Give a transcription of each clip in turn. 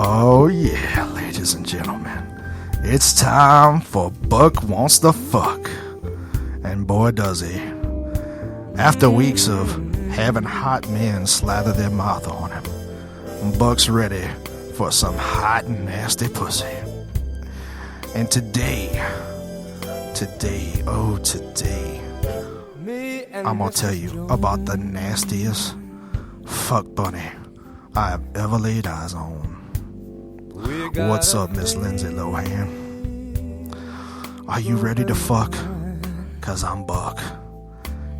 Oh yeah, ladies and gentlemen, it's time for Buck Wants to Fuck. And boy does he. After weeks of having hot men slather their mouth on him, Buck's ready for some hot and nasty pussy. And today, I'm gonna tell you about the nastiest fuck bunny I have ever laid eyes on. What's up, Miss Lindsay Lohan? Are you ready to fuck? Cause I'm Buck,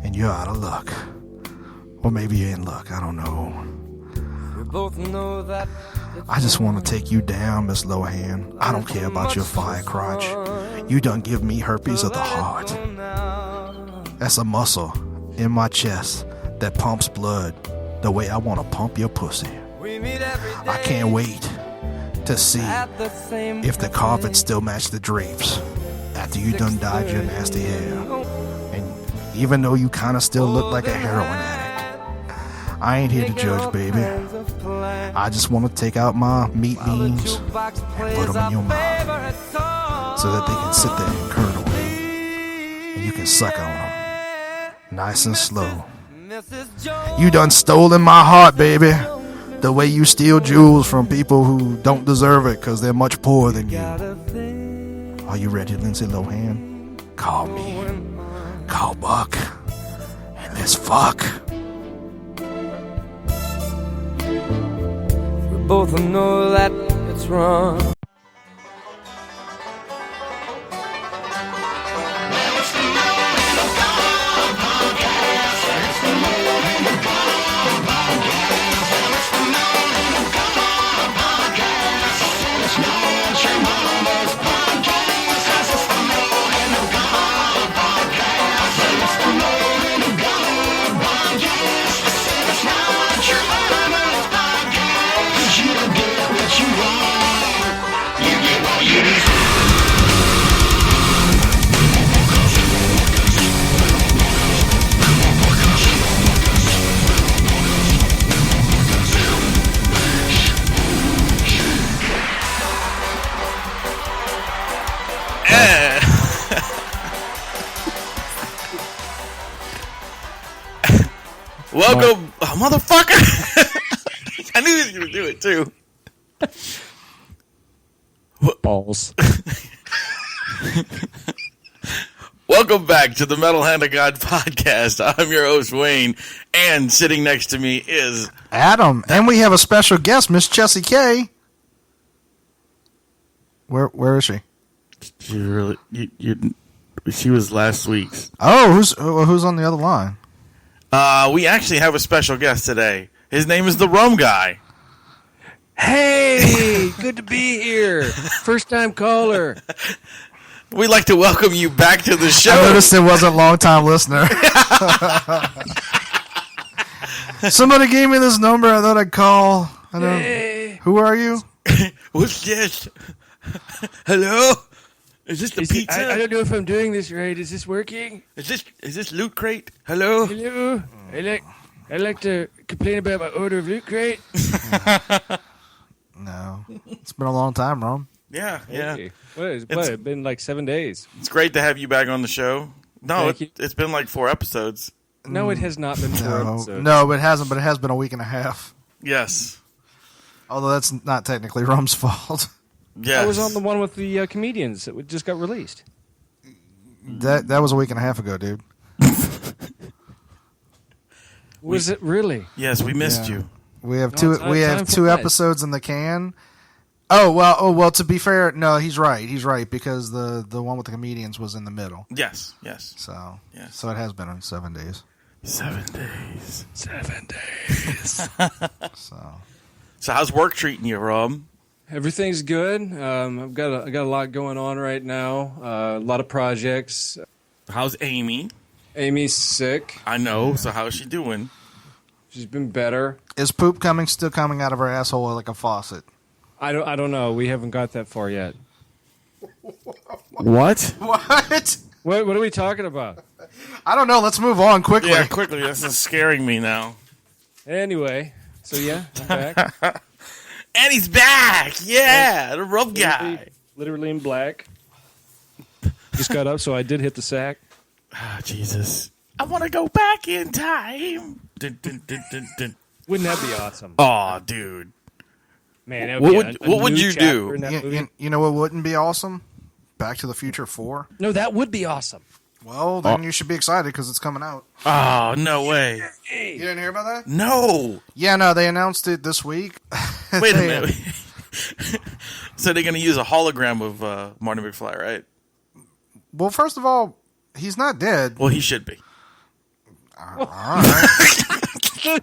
and you're out of luck. Or maybe you're in luck, I don't know. I just want to take you down, Miss Lohan. I don't care about your fire crotch. You done give me herpes of the heart. That's a muscle in my chest that pumps blood the way I want to pump your pussy. I can't wait to see if the carpet still match the drapes after you done dyed your nasty hair. And even though you kind of still look like a heroin addict, I ain't here to judge, baby. I just want to take out my meat beams and put them in your mouth so that they can sit there and curdle and you can suck on them nice and slow. You done stolen my heart, baby, the way you steal jewels from people who don't deserve it because they're much poorer than you. Are you ready, Lindsay Lohan? Call me. Call Buck. And let's fuck. We both know that it's wrong. Welcome, motherfucker! I knew he was going to do it too. Balls. Welcome back to the Metal Hand of God podcast. I'm your host, Wayne, and sitting next to me is Adam, and we have a special guest, Miss Jessie K. Where is she? She really, she was last week's. Oh, who's on the other line? We actually have a special guest today. His name is the Rum Guy. Hey, good to be here. First time caller. We'd like to welcome you back to the show. I noticed it wasn't a long-time listener. Somebody gave me this number. I thought I'd call. Hey. Who are you? What's this? Hello? Is this the pizza? I don't know if I'm doing this right. Is this working? Is this Loot Crate? Hello? Hello. I like to complain about my order of Loot Crate. No. It's been a long time, Rom. Yeah. Hey. It's been like 7 days. It's great to have you back on the show. No, it's been like 4 episodes. No, it has not been 4 episodes. No, it hasn't, but it has been a week and a half. Yes. Although that's not technically Rom's fault. Yes. I was on the one with the comedians that just got released. That was a week and a half ago, dude. Was it really? Yes, we missed you. We have two episodes in the can. Oh well. To be fair, no, he's right because the one with the comedians was in the middle. Yes. So yes. So it has been on 7 days. 7 days. 7 days. So how's work treating you, Rob? Everything's good. I've got a lot going on right now. A lot of projects. How's Amy? Amy's sick. I know. So how's she doing? She's been better. Is poop still coming out of her asshole like a faucet? I don't know. We haven't got that far yet. What? What are we talking about? I don't know. Let's move on quickly. Yeah, quickly. This is scaring me now. Anyway, so yeah, I'm back. And he's back. Yeah, the Rum Guy. Literally in black. Just got up, so I did hit the sack. Oh, Jesus. I want to go back in time. Dun, dun, dun, dun, dun. Wouldn't that be awesome? Oh, dude. Man, that would what would you do? You know what wouldn't be awesome? Back to the Future 4. No, that would be awesome. Well, then you should be excited because it's coming out. Oh, no way. You didn't hear about that? No. Yeah, no, they announced it this week. Wait a minute. So they're going to use a hologram of Marty McFly, right? Well, first of all, he's not dead. Well, he should be. All right.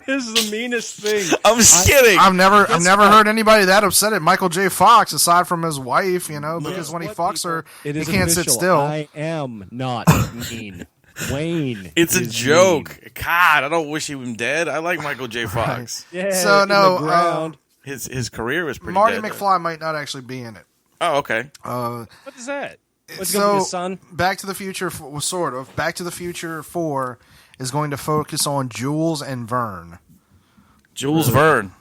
This is the meanest thing. I'm kidding. I've never heard anybody that upset at Michael J. Fox aside from his wife, because when he fucks her, he can't sit still. I am not mean. Wayne. It's a joke. Mean. God, I don't wish he was dead. I like Michael J. Fox. Yeah, so no, his career was pretty Marty dead, McFly might not actually be in it. Oh, okay. What is that? What's so going to be his son? Back to the Future, sort of. Back to the Future 4 is going to focus on Jules and Vern. Jules Verne.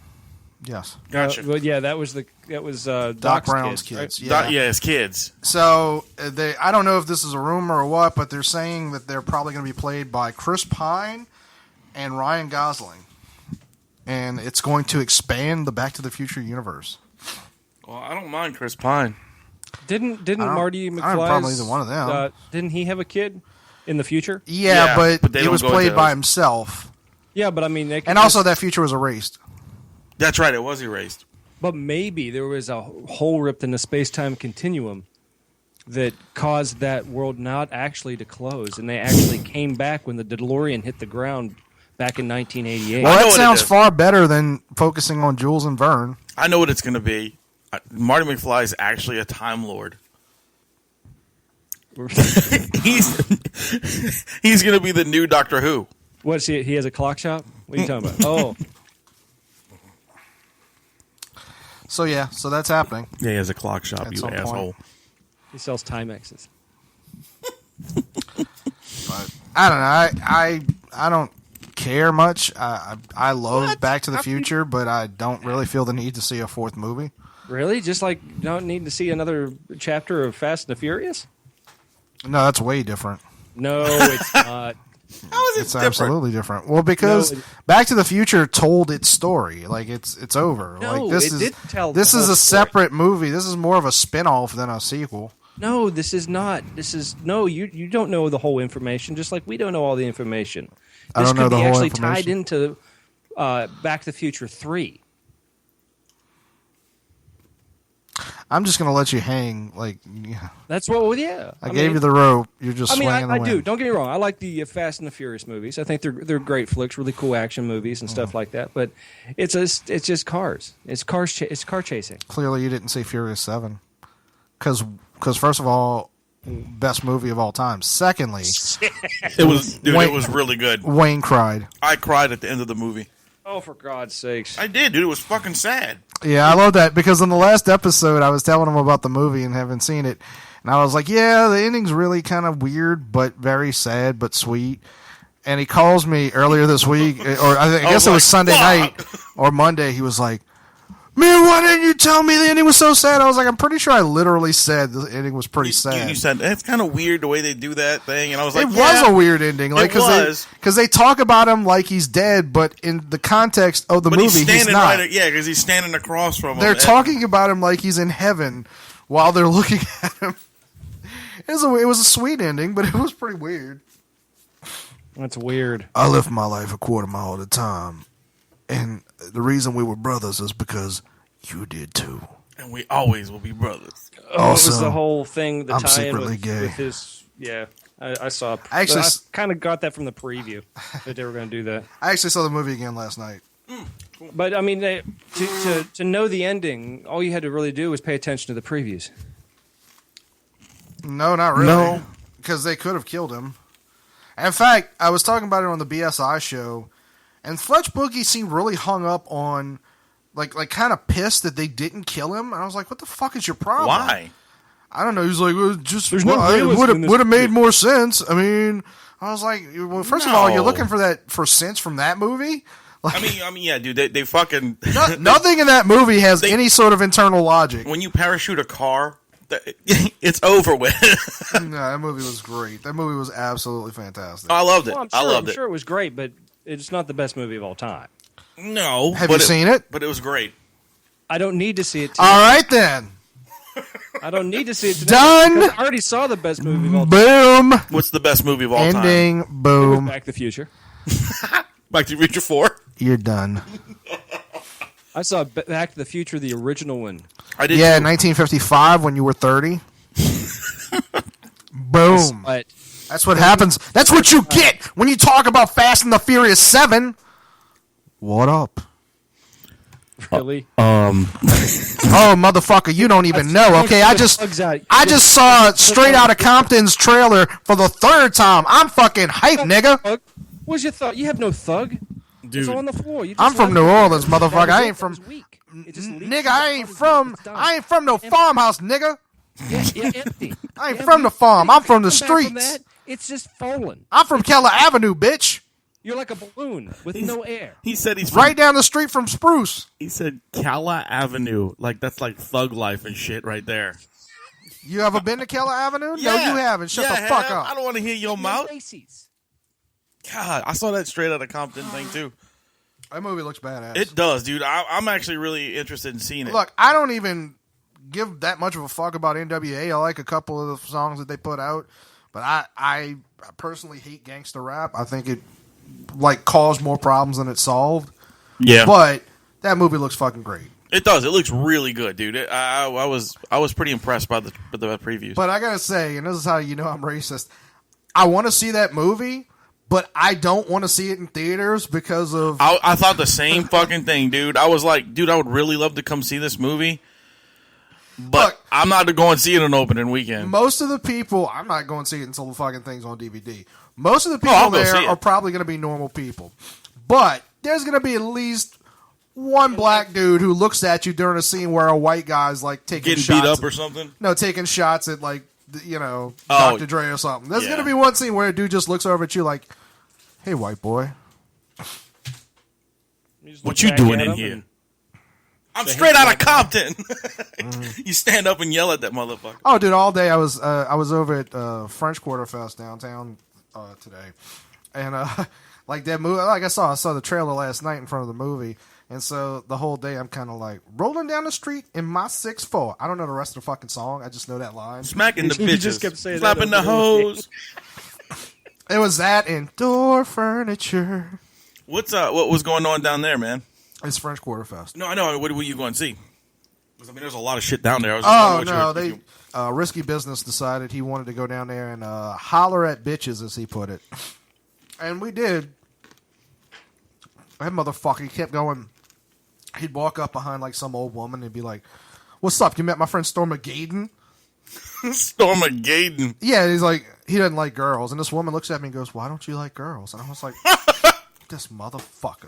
Yes. Gotcha. Well, yeah, that was Doc Brown's kids. Right? Yeah, his kids. So I don't know if this is a rumor or what, but they're saying that they're probably going to be played by Chris Pine and Ryan Gosling, and it's going to expand the Back to the Future universe. Well, I don't mind Chris Pine. Didn't Marty McFly? I don't probably either one of them. Didn't he have a kid in the future? Yeah, but it was played by himself. Yeah, but I mean, and also that future was erased. That's right, it was erased. But maybe there was a hole ripped in the space-time continuum that caused that world not actually to close, and they actually came back when the DeLorean hit the ground back in 1988. Well, that sounds far better than focusing on Jules and Vern. I know what it's going to be. Marty McFly is actually a Time Lord. He's going to be the new Doctor Who. What's he? He has a clock shop? What are you talking about? Oh. So that's happening. Yeah, he has a clock shop, you asshole. He sells Timexes. But I don't know. I don't care much. I love Back to the Future, but I don't really feel the need to see a fourth movie. Really? Just like you don't need to see another chapter of Fast and the Furious? No, that's way different. No, it's not. How is it it's different? Absolutely different. Well, because Back to the Future told its story. Like it's over. No, like this did tell. This is a story. separate movie. This is more of a spin-off than a sequel. No, this is not. You don't know the whole information, just like we don't know all the information. I don't know the whole actually information. tied into Back to the Future 3. I'm just gonna let you hang. Like, yeah. That's what. Yeah, I gave you the rope. You're just. I do. Don't get me wrong. I like the Fast and the Furious movies. I think they're great flicks, really cool action movies and stuff like that. But it's just cars. It's cars. It's car chasing. Clearly, you didn't see Furious 7, because first of all, best movie of all time. Secondly, it was really good. Wayne cried. I cried at the end of the movie. Oh, for God's sakes! I did, dude. It was fucking sad. Yeah, I love that because in the last episode, I was telling him about the movie and haven't seen it, and I was like, "Yeah, the ending's really kind of weird, but very sad, but sweet." And he calls me earlier this week, or I guess it was Sunday night or Monday. He was like, "Man, why didn't you tell me the ending was so sad?" I was like, "I'm pretty sure I literally said the ending was pretty sad." You said it's kind of weird the way they do that thing, and I was like, "It was a weird ending, like because they talk about him like he's dead, but in the context of the movie, he's not." Because he's standing across from him. They're talking about him like he's in heaven while they're looking at him. It was a sweet ending, but it was pretty weird. That's weird. I lived my life a quarter mile at a time. And the reason we were brothers is because you did too. And we always will be brothers. Oh, it was the whole thing, the I'm tie-in secretly gay. with his... Yeah, I saw... I kind of got that from the preview, that they were going to do that. I actually saw the movie again last night. Cool. But, I mean, to know the ending, all you had to really do was pay attention to the previews. No, not really. No. Because they could have killed him. In fact, I was talking about it on the BSI show... And Fletch Boogie seemed really hung up on, like kind of pissed that they didn't kill him. And I was like, "What the fuck is your problem?" Why? I don't know. He was like, "Well, just it would have made more sense." I mean, I was like, "Well, first of all, you're looking for sense from that movie. I mean, yeah, dude. They fucking Nothing in that movie has any sort of internal logic. when you parachute a car, it's over with. No, that movie was great. That movie was absolutely fantastic. I loved it. Well, I'm sure it was great, but it's not the best movie of all time. No, Have you seen it? But it was great. I don't need to see it. All right then. I don't need to see it. Done. Because I already saw the best movie of all time. Boom. What's the best movie of all time? Ending. Boom. Back to the Future. Back to the Future 4. You're done. I saw Back to the Future, the original one. I did. Yeah, too. 1955 when you were 30. Boom. But That's what happens. That's what you get when you talk about Fast and the Furious 7. What up? really, Oh, motherfucker, you don't even know. Okay, I just saw Straight Outta Compton's trailer for the third time. I'm fucking hype, nigga. What's your thought? You have no thug. Dude. It's on the floor. You just I'm from left New it. Orleans, motherfucker. That I was ain't from it. It was weak. It just leaked. nigga. I ain't from no farmhouse, nigga. Yeah, empty. I ain't from the farm. I'm from the Come back from streets. that, it's just falling. I'm from Keller Avenue, bitch. You're like a balloon with no air. He said he's Right down the street from Spruce. He said Calla Avenue. Like that's like thug life and shit right there. You ever been to Keller Avenue? No, you haven't. Shut the fuck up. I don't want to hear your mouth. Macy's. God, I saw that Straight Outta Compton thing too. That movie looks badass. It does, dude. I'm actually really interested in seeing it. Look, I don't even give that much of a fuck about NWA. I like a couple of the songs that they put out, but I personally hate gangster rap. I think it like caused more problems than it solved. Yeah, But that movie looks fucking great. it does. It looks really good, dude. I was pretty impressed by the previews. But I gotta say, and this is how you know I'm racist, I want to see that movie, but I don't want to see it in theaters because of... I thought the same fucking thing, dude. I was like, dude, I would really love to come see this movie, but Look, I'm not going to go and see it on opening weekend. most of the people... I'm not going to see it until the fucking thing's on DVD. Most of the I'll people go there see it. are probably going to be normal people. But there's going to be at least one black dude who looks at you during a scene where a white guy's like taking Getting shots... beat up or something? No, taking shots at like, you know, Oh, Dr. Dre or something. There's yeah. going to be one scene where a dude just looks over at you like, hey, white boy. What you doing in here? I'm Straight Outta Compton. You stand up and yell at that motherfucker. Oh, dude! All day I was over at French Quarter Fest downtown today, and like that movie. Like I saw the trailer last night in front of the movie, and so the whole day I'm kind of like rolling down the street in my 6'4". I don't know the rest of the fucking song. I just know that line. Smacking the You bitches. just kept saying that slapping the over hoes. It was that and door furniture. What was going on down there, man? It's French Quarter Fest. No, I know. What were you going to see? 'Cause, I mean, there's a lot of shit down there. I was just wondering Oh what no, you were- they Risky Business decided he wanted to go down there and holler at bitches, as he put it, and we did. That motherfucker, he kept going. He'd walk up behind like some old woman and be like, "What's up? You met my friend Stormageddon?" Stormageddon. Yeah, he's like, he doesn't like girls, and this woman looks at me and goes, "Why don't you like girls?" And I was like, "This motherfucker."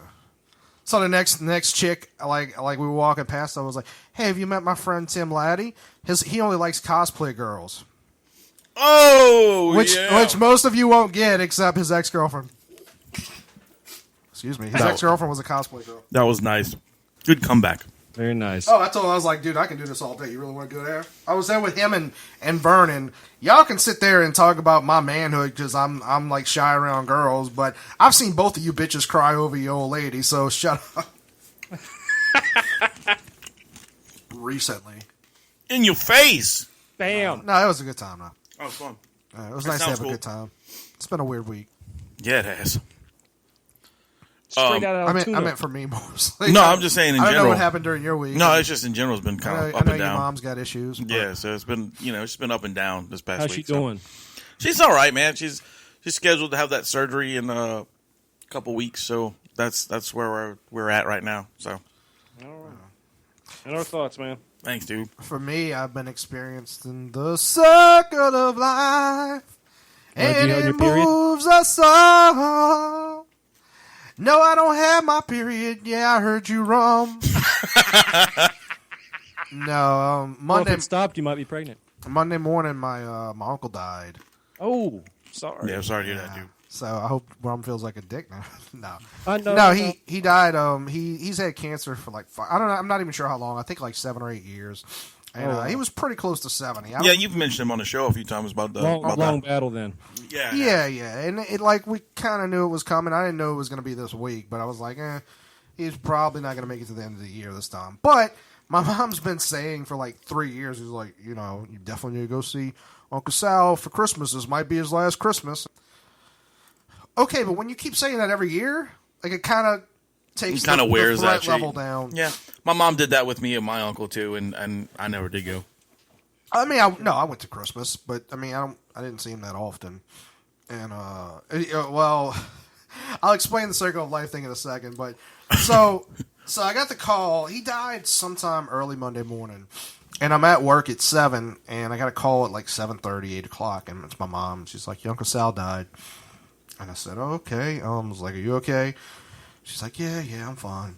So the next chick, like we were walking past, I was like, "Hey, have you met my friend Tim Laddie? He only likes cosplay girls." Oh, Which yeah. most of you won't get, except his ex-girlfriend. Excuse me. His No. ex-girlfriend was a cosplay girl. That was nice. Good comeback. Very nice. Oh, I told him, I was like, dude, I can do this all day. You really want to go there? I was there with him and Vernon. Y'all can sit there and talk about my manhood because I'm like shy around girls, but I've seen both of you bitches cry over your old lady, so shut up. Recently. In your face. Bam. No, it was a good time, though. Oh, fun. It was That nice to sounds have cool. a good time. It's been a weird week. Yeah, it has. Straight out of I Altoona. meant for me mostly. No, I'm just saying in I don't know general. what happened during your week. No, it's just in general. It's been kind of I up know and your down. mom's got issues. But Yeah, so it's been it's been up and down this past How's week. she doing? She's all right, man. She's scheduled to have that surgery in a couple weeks, so that's where we're at right now. So All right. And our thoughts, man. thanks, dude. For me, I've been experiencing the circle of life, and you on it your period? moves us all. No, I don't have my period. Yeah, I heard you wrong. No, Well, if Monday it stopped, you might be pregnant. morning, my uncle died. Oh, sorry. Yeah, I'm sorry to hear that, dude. So I hope Rum feels like a dick now. No. No, he died. He's had cancer for like I don't know. I'm not even sure how long. I think like 7 or 8 years. And he was pretty close to 70. Yeah, you've mentioned him on the show a few times about the long battle. Then. Yeah. And it like we kind of knew it was coming. I didn't know it was going to be this week, but I was like, he's probably not going to make it to the end of the year this time. But my mom's been saying for like 3 years, he's like, you definitely need to go see Uncle Sal for Christmas. This might be his last Christmas. Okay, but when you keep saying that every year, like it kind of takes the threat level down. Yeah, my mom did that with me and my uncle too, and I never did go. I mean, I went to Christmas, but I mean, I didn't see him that often. And well, I'll explain the circle of life thing in a second. But so I got the call. He died sometime early Monday morning, and I'm at work at 7, and I got a call at like 7:30, 8 o'clock, and it's my mom. She's like, "Your Uncle Sal died." And I said, "Oh, okay." I was like, "Are you okay?" She's like, yeah, I'm fine.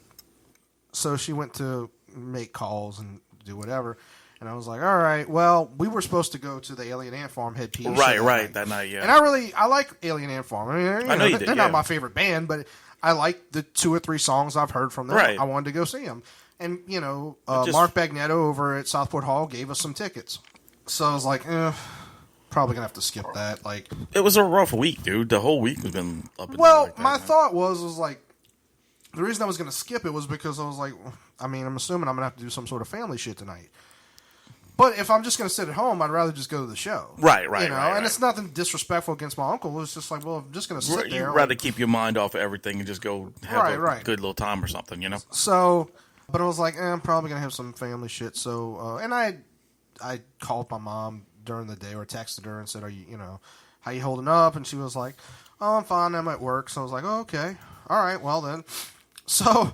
So she went to make calls and do whatever. And I was like, all right, well, we were supposed to go to the Alien Ant Farm head piece. Right, that night, yeah. And I like Alien Ant Farm. I mean, they're not my favorite band, but I like the 2 or 3 songs I've heard from them. Right. I wanted to go see them. And, Mark Bagnetto over at Southport Hall gave us some tickets. So I was like, probably going to have to skip that. Like, it was a rough week, dude. The whole week has been up and down. Well, like that, my thought was like, the reason I was going to skip it was because I was like, I mean, I'm assuming I'm going to have to do some sort of family shit tonight. But if I'm just going to sit at home, I'd rather just go to the show. Right. And it's nothing disrespectful against my uncle. It's just like, well, I'm just going to sit there. You'd rather keep your mind off of everything and just go have a good little time or something, So, but I was like, I'm probably going to have some family shit. So, and I called my mom during the day or texted her and said, are you, how you holding up? And she was like, oh, I'm fine. I'm at work. So I was like, oh, okay. All right. Well, then. So,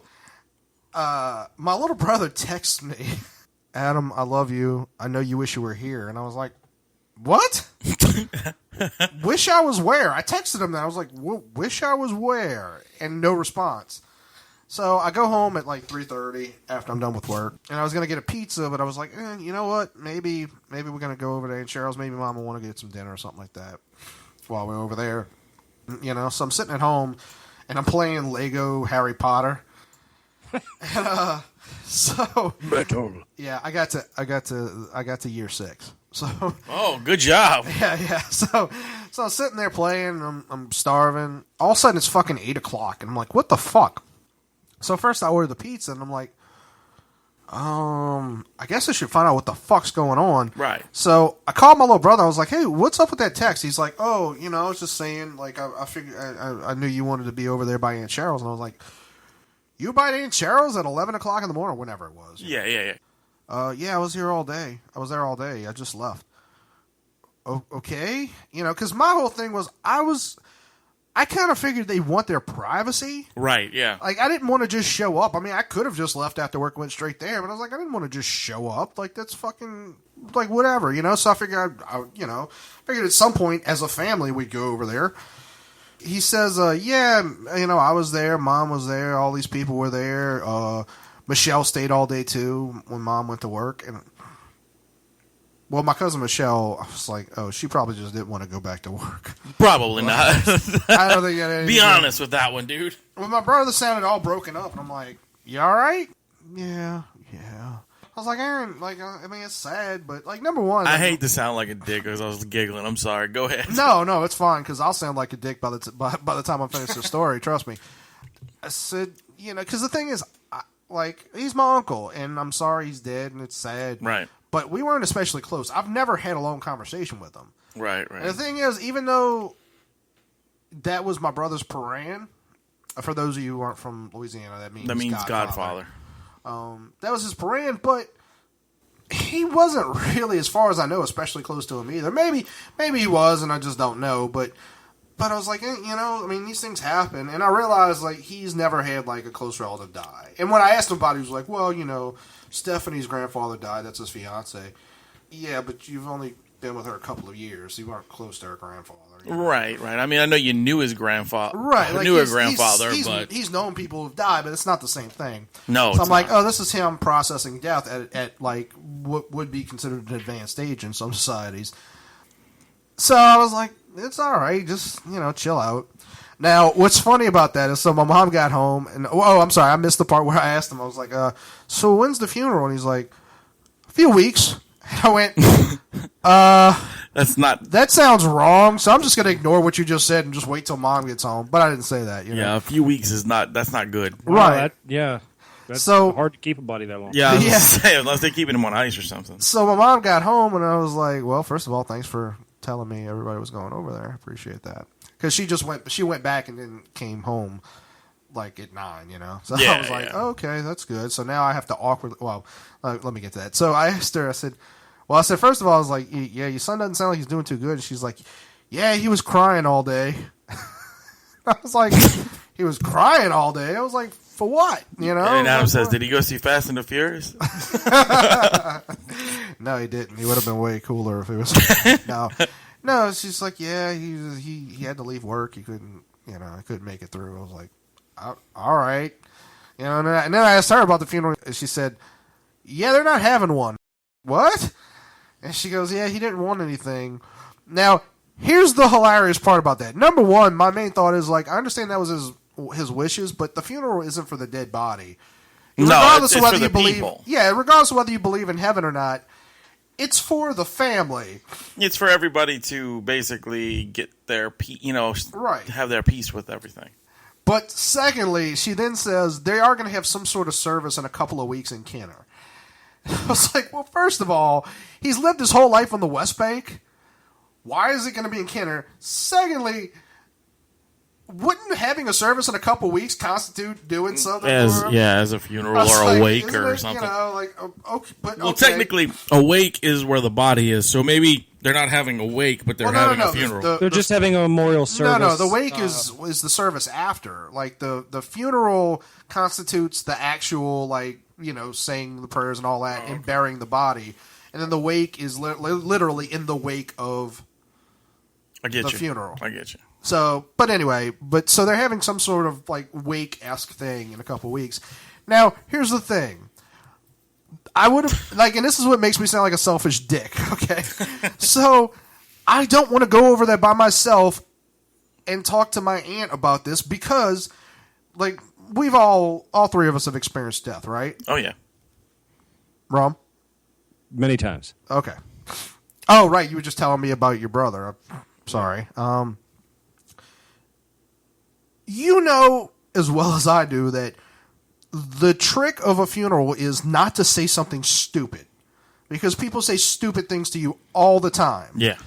my little brother texts me, Adam, I love you. I know you wish you were here. And I was like, what? Wish I was where? I texted him that. I was like, wish I was where? And no response. So I go home at like 3:30 after I'm done with work. And I was going to get a pizza, but I was like, you know what? Maybe we're going to go over there. And Cheryl's, maybe Mom will want to get some dinner or something like that while we're over there. So I'm sitting at home. And I'm playing Lego Harry Potter. And so yeah, I got to year 6. So good job. Yeah. So I'm sitting there playing. I'm starving. All of a sudden it's fucking 8 o'clock, and I'm like, what the fuck? So first I order the pizza, and I'm like, I guess I should find out what the fuck's going on. Right. So I called my little brother. I was like, hey, what's up with that text? He's like, oh, I was just saying, like, I figured, I knew you wanted to be over there by Aunt Cheryl's. And I was like, you by Aunt Cheryl's at 11 o'clock in the morning, whenever it was. Yeah. Yeah, I was here all day. I was there all day. I just left. Okay. Because my whole thing was, I kind of figured they want their privacy. Right, yeah. Like, I didn't want to just show up. I mean, I could have just left after work and went straight there, but I was like, I didn't want to just show up. Like, that's fucking, like, whatever, So I figured, figured at some point as a family we'd go over there. He says, yeah, I was there. Mom was there. All these people were there. Michelle stayed all day, too, when Mom went to work. And well, my cousin Michelle, I was like, oh, she probably just didn't want to go back to work. Probably not. I don't think that. Be honest with that one, dude. Well, my brother sounded all broken up, and I'm like, you all right? Yeah. I was like, Aaron, like, I mean, it's sad, but, like, number one. I hate to sound like a dick because I was giggling. I'm sorry. Go ahead. No, it's fine, because I'll sound like a dick by the time I finish the story. Trust me. I said, because the thing is, he's my uncle, and I'm sorry he's dead, and it's sad. Right. But we weren't especially close. I've never had a long conversation with him. Right. And the thing is, even though that was my brother's Paran, for those of you who aren't from Louisiana, that means Godfather. That was his Paran, but he wasn't really, as far as I know, especially close to him either. Maybe he was, and I just don't know. But I was like, I mean, these things happen, and I realized like he's never had like a close relative die. And when I asked him about it, he was like, well, Stephanie's grandfather died. That's his fiance. Yeah, but you've only been with her a couple of years. You weren't close to her grandfather. Right. I mean, I know you knew his grandfather. Right. Like her grandfather, but he's known people who've died, but it's not the same thing. No. So I'm like, oh, this is him processing death at like what would be considered an advanced stage in some societies. So I was like, it's all right. Just, chill out. Now, what's funny about that is, so my mom got home, and, I'm sorry, I missed the part where I asked him. I was like, so when's the funeral? And he's like, a few weeks. And I went, that sounds wrong, so I'm just going to ignore what you just said and just wait till mom gets home. But I didn't say that. Yeah, a few weeks that's not good. Right. That's so hard to keep a body that long. Yeah, I was gonna say, unless they're keeping him on ice or something. So my mom got home, and I was like, well, first of all, thanks for telling me everybody was going over there. I appreciate that. Because she went back and then came home like at 9, So I was like, okay, that's good. So now I have to awkwardly, let me get to that. So I asked her, I said, first of all, I was like, yeah, your son doesn't sound like he's doing too good. And she's like, yeah, he was crying all day. I was like, he was crying all day? I was like, for what? And Adam says, did he go see Fast and the Furious? No, he didn't. He would have been way cooler if it was. No, she's like, yeah, he had to leave work. He couldn't, he couldn't make it through. I was like, all right. And then I asked her about the funeral. And she said, yeah, they're not having one. What? And she goes, yeah, he didn't want anything. Now, here's the hilarious part about that. Number one, my main thought is, like, I understand that was his wishes, but the funeral isn't for the dead body. Regardless of whether you believe, people. Yeah, regardless of whether you believe in heaven or not, it's for the family. It's for everybody to basically get their, right, have their peace with everything. But secondly, she then says they are going to have some sort of service in a couple of weeks in Kenner. I was like, well, first of all, he's lived his whole life on the West Bank. Why is it going to be in Kenner? Secondly, wouldn't having a service in a couple of weeks constitute doing something for him? Yeah, as a funeral or a wake or something. Technically, a wake is where the body is. So maybe they're not having a wake, but they're having a funeral. They're just having a memorial service. No, the wake is the service after. Like, the funeral constitutes the actual, saying the prayers and all that, and burying the body. And then the wake is literally in the wake of the funeral. I get you. So, but anyway, so they're having some sort of, wake-esque thing in a couple weeks. Now, here's the thing. I would have, and this is what makes me sound like a selfish dick, okay? So, I don't want to go over there by myself and talk to my aunt about this because, we've all three of us have experienced death, right? Oh, yeah. Rum? Many times. Okay. Oh, right, you were just telling me about your brother. I'm sorry. You know as well as I do that the trick of a funeral is not to say something stupid. Because people say stupid things to you all the time. Yeah.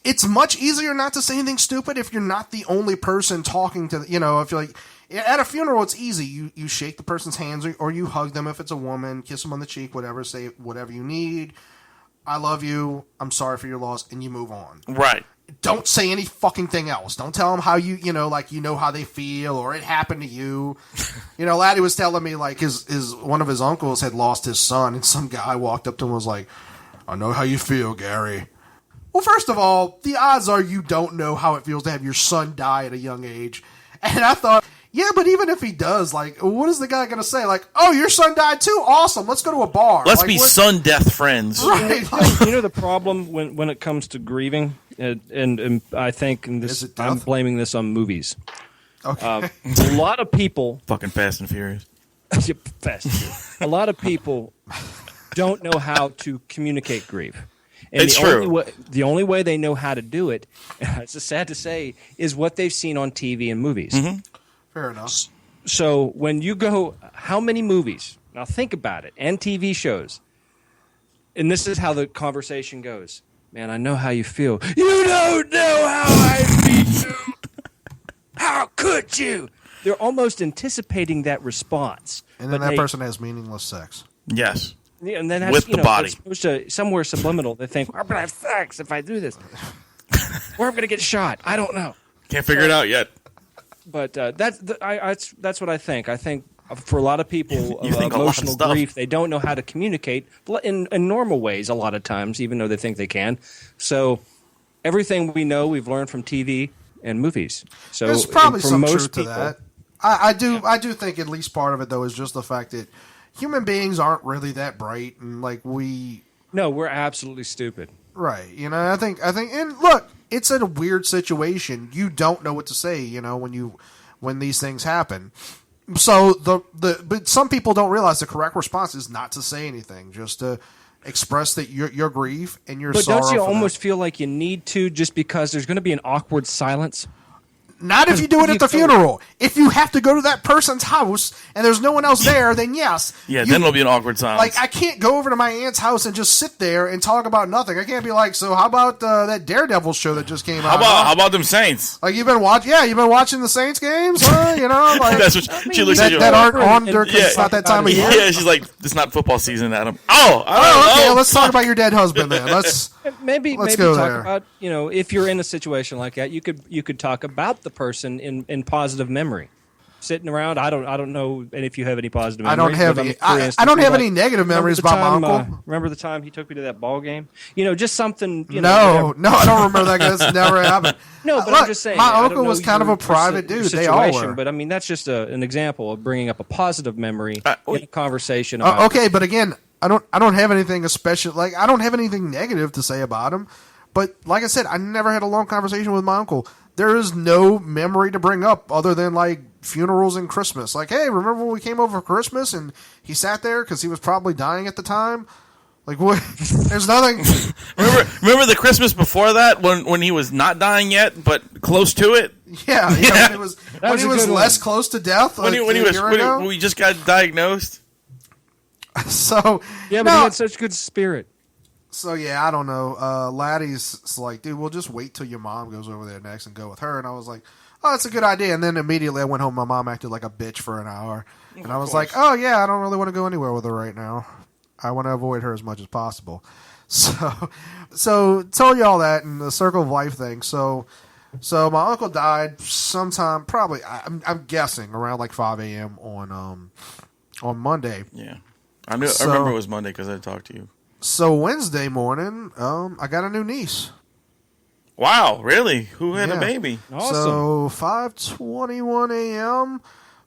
It's much easier not to say anything stupid if you're not the only person talking to, if you're at a funeral, it's easy. You shake the person's hands or you hug them if it's a woman, kiss them on the cheek, whatever, say whatever you need. I love you. I'm sorry for your loss. And you move on. Right. Don't say any fucking thing else. Don't tell them how you know how they feel or it happened to you. Laddie was telling me his one of his uncles had lost his son and some guy walked up to him and was like, I know how you feel, Gary. Well, first of all, the odds are you don't know how it feels to have your son die at a young age. And I thought, yeah, but even if he does, what is the guy going to say? Oh, your son died too? Awesome. Let's go to a bar. Let's be son-death friends. Right. The problem when it comes to grieving, and I think I'm blaming this on movies. Okay. A lot of people... Fucking Fast and Furious. Fast and Furious. A lot of people don't know how to communicate grief. And it's true. The only way they know how to do it, it's just sad to say, is what they've seen on TV and movies. Mm-hmm. Fair enough. So when you go, how many movies? Now think about it, and TV shows. And this is how the conversation goes. Man, I know how you feel. You don't know how I feel. How could you? They're almost anticipating that response. And then that person has meaningless sex. Yes. Yeah, and then with the body. Supposed to, somewhere subliminal, they think, I'm going to have sex if I do this. Or I'm going to get shot. I don't know. Can't figure it out yet. But that's what I think. I think for a lot of people, emotional grief, they don't know how to communicate in normal ways a lot of times, even though they think they can. So everything we know, we've learned from TV and movies. So there's probably some truth to people, that. I do think at least part of it, though, is just the fact that human beings aren't really that bright. And No, we're absolutely stupid. Right. You know, I think, and look, it's a weird situation. You don't know what to say, you know, when these things happen. So but some people don't realize the correct response is not to say anything, just to express that your grief and your sorrow. But don't you almost feel like you need to, just because there's going to be an awkward silence? Not if you do it at the funeral. If you have to go to that person's house and there's no one else there, then yes. Yeah, then it'll be an awkward silence. Like, I can't go over to my aunt's house and just sit there and talk about nothing. I can't be like, so how about that Daredevil show that just came out? How about them Saints? Like, you've been watching the Saints games, huh? You know, like That's what she looks at you that like, aren't on there because it's not that time of year. Yeah, she's like, it's not football season, Adam. Oh, okay. Let's talk about your dead husband then. Let's go talk there. about, you know, if you're in a situation like that, you could talk about the person in positive memory. Sitting around, I don't know, and if you have any positive memories. I don't have any negative memories about my uncle. Remember the time he took me to that ball game? You know, just something. No, I don't remember that. That's never happened. No, but I'm just saying. My uncle was kind of a private dude. They all were. But I mean, that's just an example of bringing up a positive memory in a conversation. Okay, but again, I don't have anything especially, like, I don't have anything negative to say about him. But like I said, I never had a long conversation with my uncle. There is no memory to bring up other than like funerals and Christmas. Like, hey, remember when we came over for Christmas and he sat there because he was probably dying at the time? Like, what? There's nothing. remember the Christmas before that when he was not dying yet, but close to it? Yeah. When he was less close to death. When we just got diagnosed. So yeah, but he had such good spirit. So yeah, I don't know. Laddie's like, dude, we'll just wait till your mom goes over there next and go with her. And I was like, oh, that's a good idea. And then immediately I went home. My mom acted like a bitch for an hour, and I was like, oh yeah, I don't really want to go anywhere with her right now. I want to avoid her as much as possible. So told you all that and the circle of life thing. So my uncle died sometime, probably I'm guessing around like 5 a.m. on Monday. Yeah, I remember it was Monday because I talked to you. So Wednesday morning, I got a new niece. Wow, really? Who had a baby? Awesome. So 5:21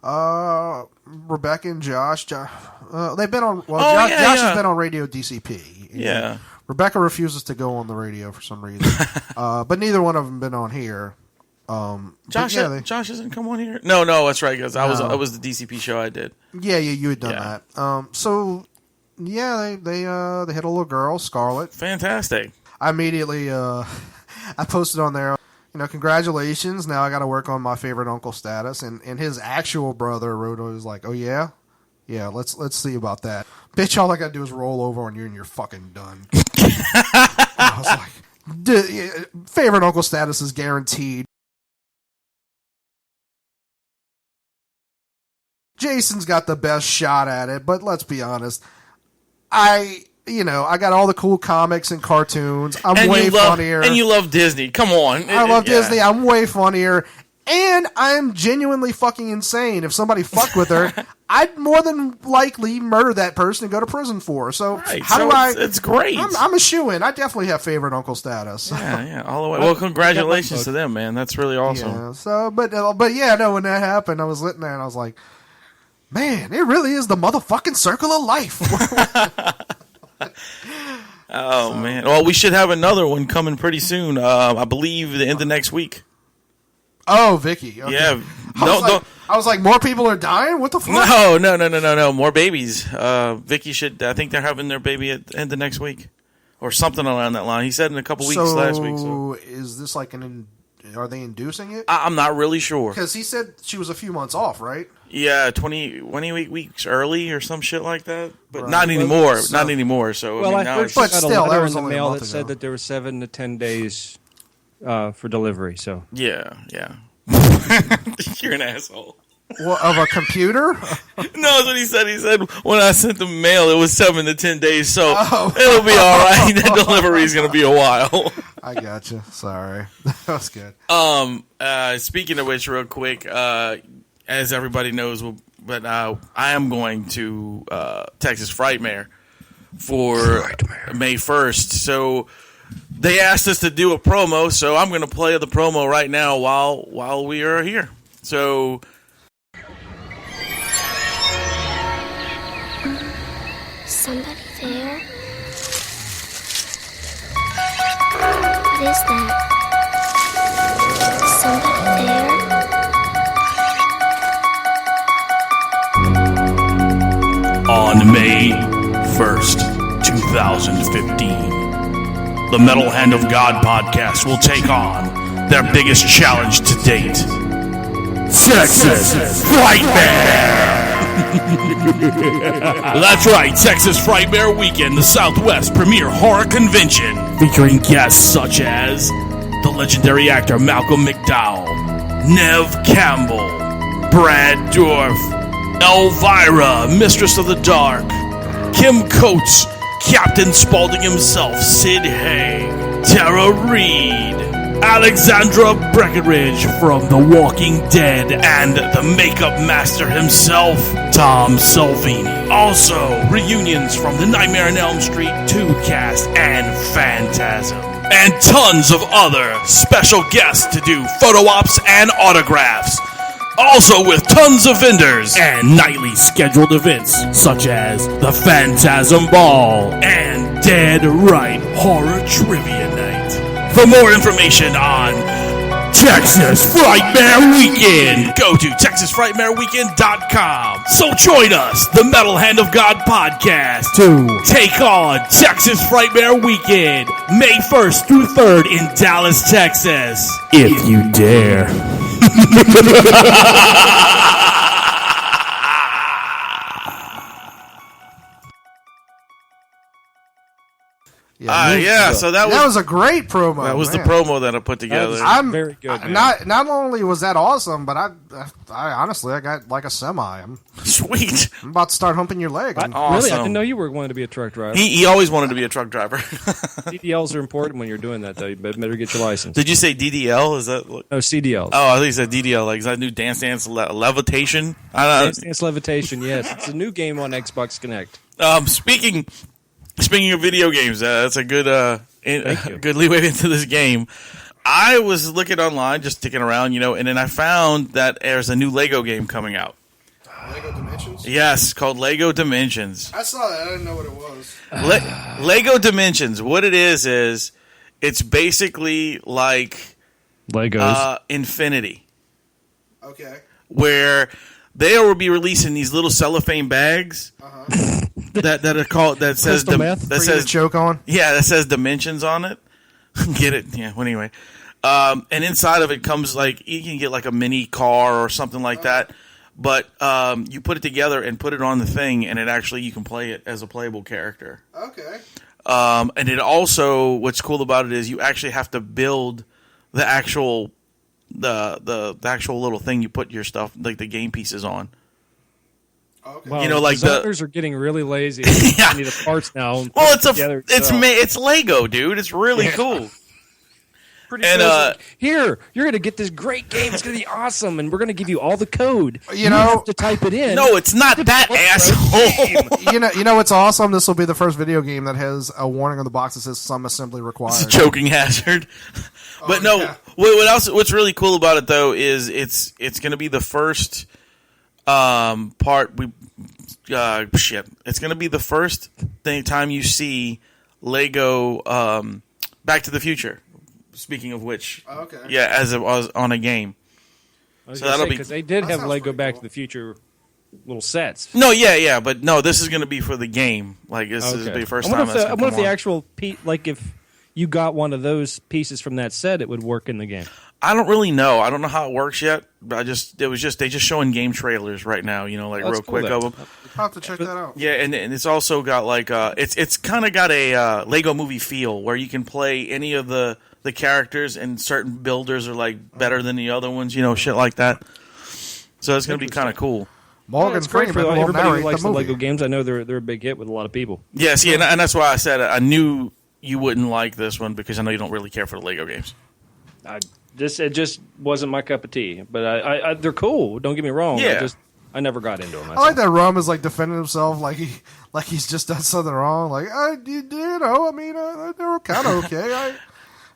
a.m. Rebecca and Josh. They've been on. Well, Josh has been on Radio DCP. Yeah. Rebecca refuses to go on the radio for some reason, but neither one of them been on here. Josh hasn't come on here. No, that's right. Because I was the DCP show I did. Yeah, you had done that. So. Yeah, they had a little girl, Scarlett. Fantastic. I immediately I posted on there, you know, congratulations. Now I got to work on my favorite uncle status, and his actual brother wrote, was like, oh yeah, let's see about that. Bitch, all I got to do is roll over on you, and you're fucking done. I was like, favorite uncle status is guaranteed. Jason's got the best shot at it, but let's be honest. I got all the cool comics and cartoons. I'm way funnier. And you love Disney. Come on. I love Disney. I'm way funnier. And I'm genuinely fucking insane. If somebody fucked with her, I'd more than likely murder that person and go to prison for her. So right. It's great. I'm a shoo-in. I definitely have favorite uncle status. Yeah, all the way. Well, congratulations to them, man. That's really awesome. Yeah, so, but yeah, no, when that happened, I was sitting there and I was like, man, it really is the motherfucking circle of life. Man. Well, we should have another one coming pretty soon. I believe the end of next week. Oh, Vicky. Okay. Yeah. I was like, more people are dying? What the fuck? No. More babies. Vicky should, I think they're having their baby at the end of next week. Or something along that line. He said in a couple weeks last week. So is this like are they inducing it? I'm not really sure. Because he said she was a few months off, right? Yeah, 28 weeks early or some shit like that. But not anymore. Not anymore. So, well, I first got a letter in the mail that said that there were 7 to 10 days for delivery. So yeah. You're an asshole. What, of a computer? No, that's what he said. He said when I sent the mail, it was 7 to 10 days, so it'll be all right. That delivery is going to be a while. I gotcha. Sorry, that was good. Speaking of which, real quick, as everybody knows, but I am going to Texas Frightmare for May 1st. So they asked us to do a promo, so I'm going to play the promo right now while we are here. So. Somebody there? is that? Somebody there? On May 1st, 2015, the Metal Hand of God podcast will take on their biggest challenge to date, Texas Frightmare! That's right, Texas Frightmare Weekend, the Southwest premier horror convention, featuring guests such as the legendary actor Malcolm McDowell, Nev Campbell, Brad Dorff, Elvira, Mistress of the Dark, Kim Coates, Captain Spaulding himself, Sid Haig, Tara Reid, Alexandra Breckenridge from The Walking Dead, and the makeup master himself, Tom Salvini. Also, reunions from the Nightmare on Elm Street 2 cast and Phantasm. And tons of other special guests to do photo ops and autographs. Also with tons of vendors and nightly scheduled events such as the Phantasm Ball and Dead Right Horror Trivia Night. For more information on Texas Frightmare Weekend, go to TexasFrightmareWeekend.com. So join us, the Metal Hand of God podcast, to take on Texas Frightmare Weekend, May 1st through 3rd in Dallas, Texas. If you dare. So that was a great promo. That was the promo that I put together. Very good, man. Not only was that awesome, but I honestly I got like a semi. I'm Sweet. about to start humping your leg. Really? I didn't know you were wanting to be a truck driver. He always wanted to be a truck driver. CDLs are important when you're doing that, though. You better get your license. Did you say DDL? Is that? No, CDLs. Oh, I think you said DDL. Like, is that new Dance Dance Levitation? Dance Dance Levitation, yes. It's a new game on Xbox Connect. Speaking of video games, that's a good good leeway into this game. I was looking online, just sticking around, and then I found that there's a new Lego game coming out. Lego Dimensions? Yes, called Lego Dimensions. I saw that. I didn't know what it was. Lego Dimensions. What it is it's basically like Legos. Infinity. Okay. Where they will be releasing these little cellophane bags that are called that says choke on. Yeah, that says dimensions on it. Get it? Yeah. Well, anyway, and inside of it comes like you can get like a mini car or something like that. But you put it together and put it on the thing, and it actually you can play it as a playable character. Okay. And it also, what's cool about it is you actually have to build the actual the actual little thing you put your stuff, like the game pieces on. Okay. Well, like designers are getting really lazy. Yeah. They need the parts now. Well, it's Lego, dude. It's really cool. Pretty cool. Here, you're going to get this great game. It's going to be awesome, and we're going to give you all the code. You have to type it in. No, it's not that, asshole. You know what's awesome? This will be the first video game that has a warning on the box that says some assembly required. It's a choking hazard. But what's really cool about it though is it's going to be the first part it's going to be the first time you see Lego Back to the Future. Speaking of which, as it was on a game. So that'll be because they did have Lego Back to the Future little sets. No, yeah, but no, this is going to be for the game. Like this is the first time. I wonder if the actual if you got one of those pieces from that set, it would work in the game. I don't really know. I don't know how it works yet. But they just showing game trailers right now. Real quick of them. I'll have to check that out. Yeah, and it's also got like it's kind of got a Lego movie feel where you can play any of the characters, and certain builders are like better than the other ones. Shit like that. So it's going to be kind of cool. Morgan it's great for Freeman everybody who likes the Lego games. I know they're a big hit with a lot of people. Yeah, see, and that's why I said I knew you wouldn't like this one because I know you don't really care for the Lego games. It just wasn't my cup of tea, but I they're cool. Don't get me wrong. Yeah. I never got into them. I like that Rum is like defending himself, like he's just done something wrong. Like they were kind of okay.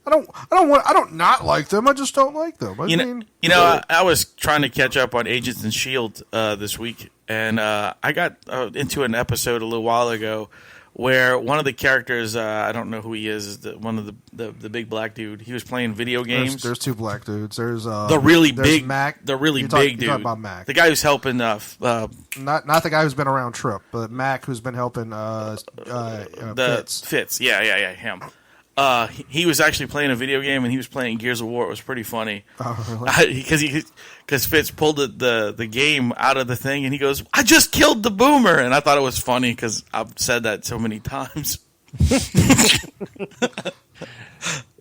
I don't not like them. I just don't like them. I was trying to catch up on Agents and S.H.I.E.L.D. This week, and I got into an episode a little while ago where one of the characters, I don't know who he is one of the big black dude. He was playing video games. There's two black dudes. There's the really big Mac. The really big dude. You're talking about Mac. The guy who's helping. Not the guy who's been around Trip, but Mac who's been helping Fitz. Yeah, him. He was actually playing a video game, and he was playing Gears of War. It was pretty funny. Oh, really? Because Fitz pulled the game out of the thing, and he goes, "I just killed the boomer," and I thought it was funny because I've said that so many times.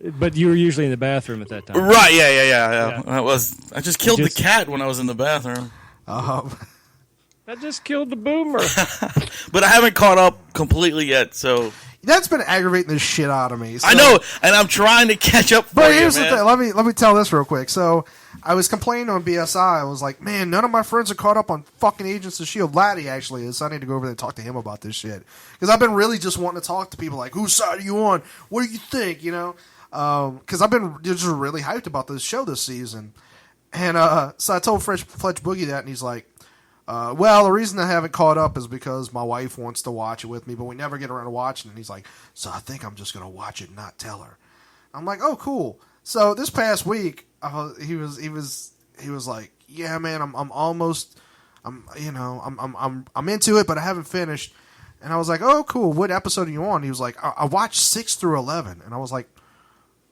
But you were usually in the bathroom at that time, right? Yeah. I just killed the cat when I was in the bathroom. I just killed the boomer. But I haven't caught up completely yet, so. That's been aggravating the shit out of me. So. I know, and I'm trying to catch up for but here's man. the thing. Let me tell this real quick. So I was complaining on BSI. I was like, man, none of my friends are caught up on fucking Agents of S.H.I.E.L.D. Laddie actually is. So I need to go over there and talk to him about this shit. Because I've been really just wanting to talk to people like, whose side are you on? What do you think? You know? Because I've been just really hyped about this show this season. And so I told Fletch Boogie that, and he's like, well, the reason I haven't caught up is because my wife wants to watch it with me, but we never get around to watching it. And he's like, so I think I'm just going to watch it and not tell her. I'm like, oh, cool. So this past week, he was like, yeah, man, I'm almost, I'm into it, but I haven't finished. And I was like, oh, cool. What episode are you on? He was like, I watched 6 through 11. And I was like,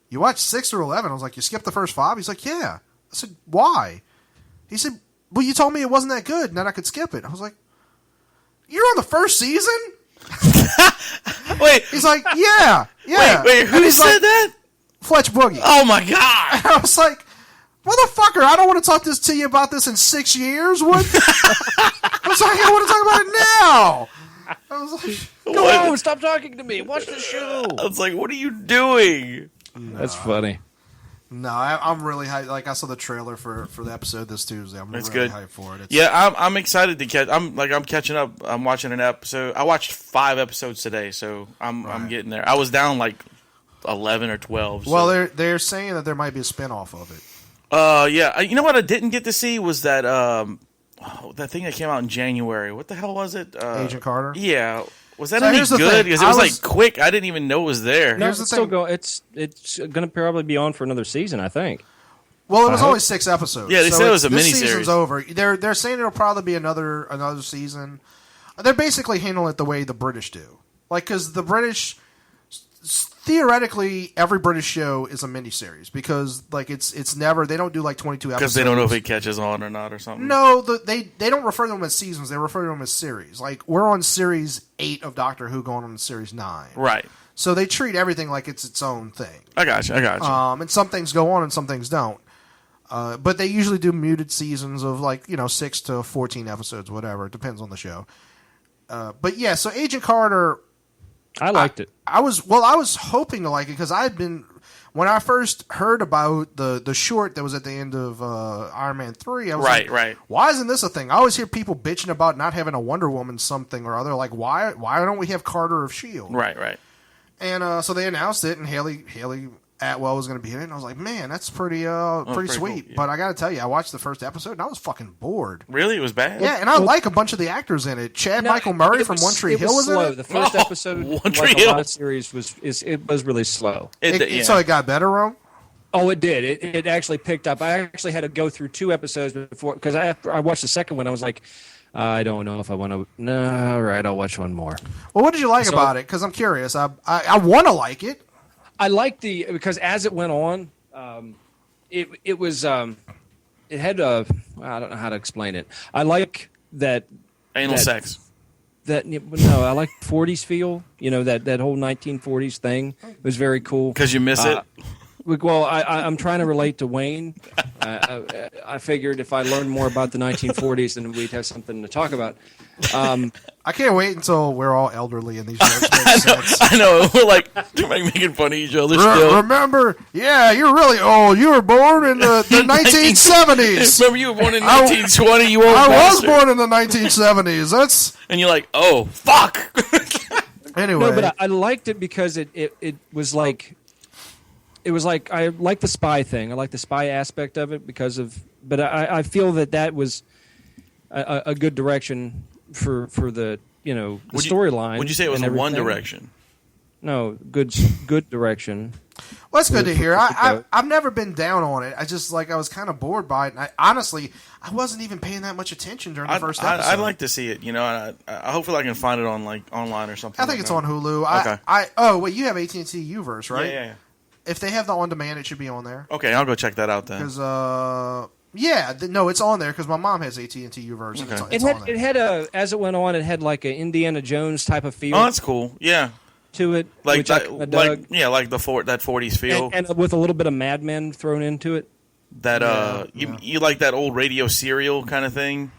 you watched 6 through 11? I was like, you skipped the first 5? He's like, yeah. I said, why? He said, well, you told me it wasn't that good and that I could skip it. I was like, you're on the first season? Wait. He's like, yeah. Wait, who said that? Fletch Boogie. Oh, my God. And I was like, motherfucker, I don't want to talk to you about this in 6 years. What? I was like, I want to talk about it now. I was like, go on, stop talking to me. Watch the show. I was like, what are you doing? No. That's funny. No, I'm really hyped. Like, I saw the trailer for the episode this Tuesday. I'm really hyped for it. I'm excited to catch. I'm catching up. I'm watching an episode. I watched 5 episodes today, so I'm getting there. I was down like 11 or 12. So. Well, they're saying that there might be a spinoff of it. Yeah. You know what I didn't get to see was that that thing that came out in January. What the hell was it? Agent Carter. Yeah. Was that any good? Because it was like quick. I didn't even know it was there. No, it's still going. It's going to probably be on for another season, I think. Well, it was only 6 episodes. Yeah, they said it was a miniseries. This season's over. They're saying it'll probably be another season. They're basically handling it the way the British do. Like, because the British, theoretically, every British show is a miniseries because, like, it's never, they don't do like 22 episodes. Because they don't know if it catches on or not or something. No, they don't refer to them as seasons. They refer to them as series. Like, we're on series 8 of Doctor Who, going on to series 9. Right. So they treat everything like it's its own thing. I got you. And some things go on and some things don't. But they usually do muted seasons of 6 to 14 episodes, whatever. It depends on the show. But yeah, so Agent Carter, I liked it. I was hoping to like it because when I first heard about the short that was at the end of Iron Man 3, I was right. Why isn't this a thing? I always hear people bitching about not having a Wonder Woman something or other. Like, why don't we have Carter of S.H.I.E.L.D.? Right. And so they announced it, and Haley Atwell was going to be in it, and I was like, man, that's pretty sweet. Cool, yeah. But I got to tell you, I watched the first episode, and I was fucking bored. Really? It was bad? Yeah, and I like a bunch of the actors in it. Michael Murray from One Tree Hill was in it. The first episode One Tree Hill. A lot of series was really slow. So it got better, Rum? Oh, it did. It actually picked up. I actually had to go through 2 episodes before, because I watched the second one, I was like, I don't know if I want to. No, all right, I'll watch one more. Well, what did you like about it? Because I'm curious. I want to like it. I liked because as it went on, it was it had I don't know how to explain it. I like that anal sex. I like 40s feel. That whole 1940s thing. It was very cool. Because you miss it. Well, I'm trying to relate to Wayne. I figured if I learned more about the 1940s, then we'd have something to talk about. I can't wait until we're all elderly and these jokes make sense. I know. We're like making fun of each other still. Remember, you're really old. You were born in the 1970s. Remember, you were born in 1920, you old I was born in the 1970s. And you're like, oh, fuck. Anyway. No, but I liked it because it was like... It was like, I like the spy thing. I like the spy aspect of it but I feel that was a good direction for the the storyline. Would you say it was a One Direction? No, good direction. Well, that's good to hear. I've never been down on it. I just I was kind of bored by it. And honestly, I wasn't even paying that much attention during the first episode. I'd like to see it. I hopefully I can find it on online or something. I think it's on Hulu. Okay. Oh wait, you have AT&T Uverse, right? Yeah. If they have the on demand, it should be on there. Okay, I'll go check that out then. Because no, it's on there because my mom has AT&T Uverse. And Okay. it had as it went on, it had like an Indiana Jones type of feel. Oh, that's cool. Yeah. To it, like that, dug. like that 40s feel, and with a little bit of Mad Men thrown into it. That you like that old radio serial kind of thing,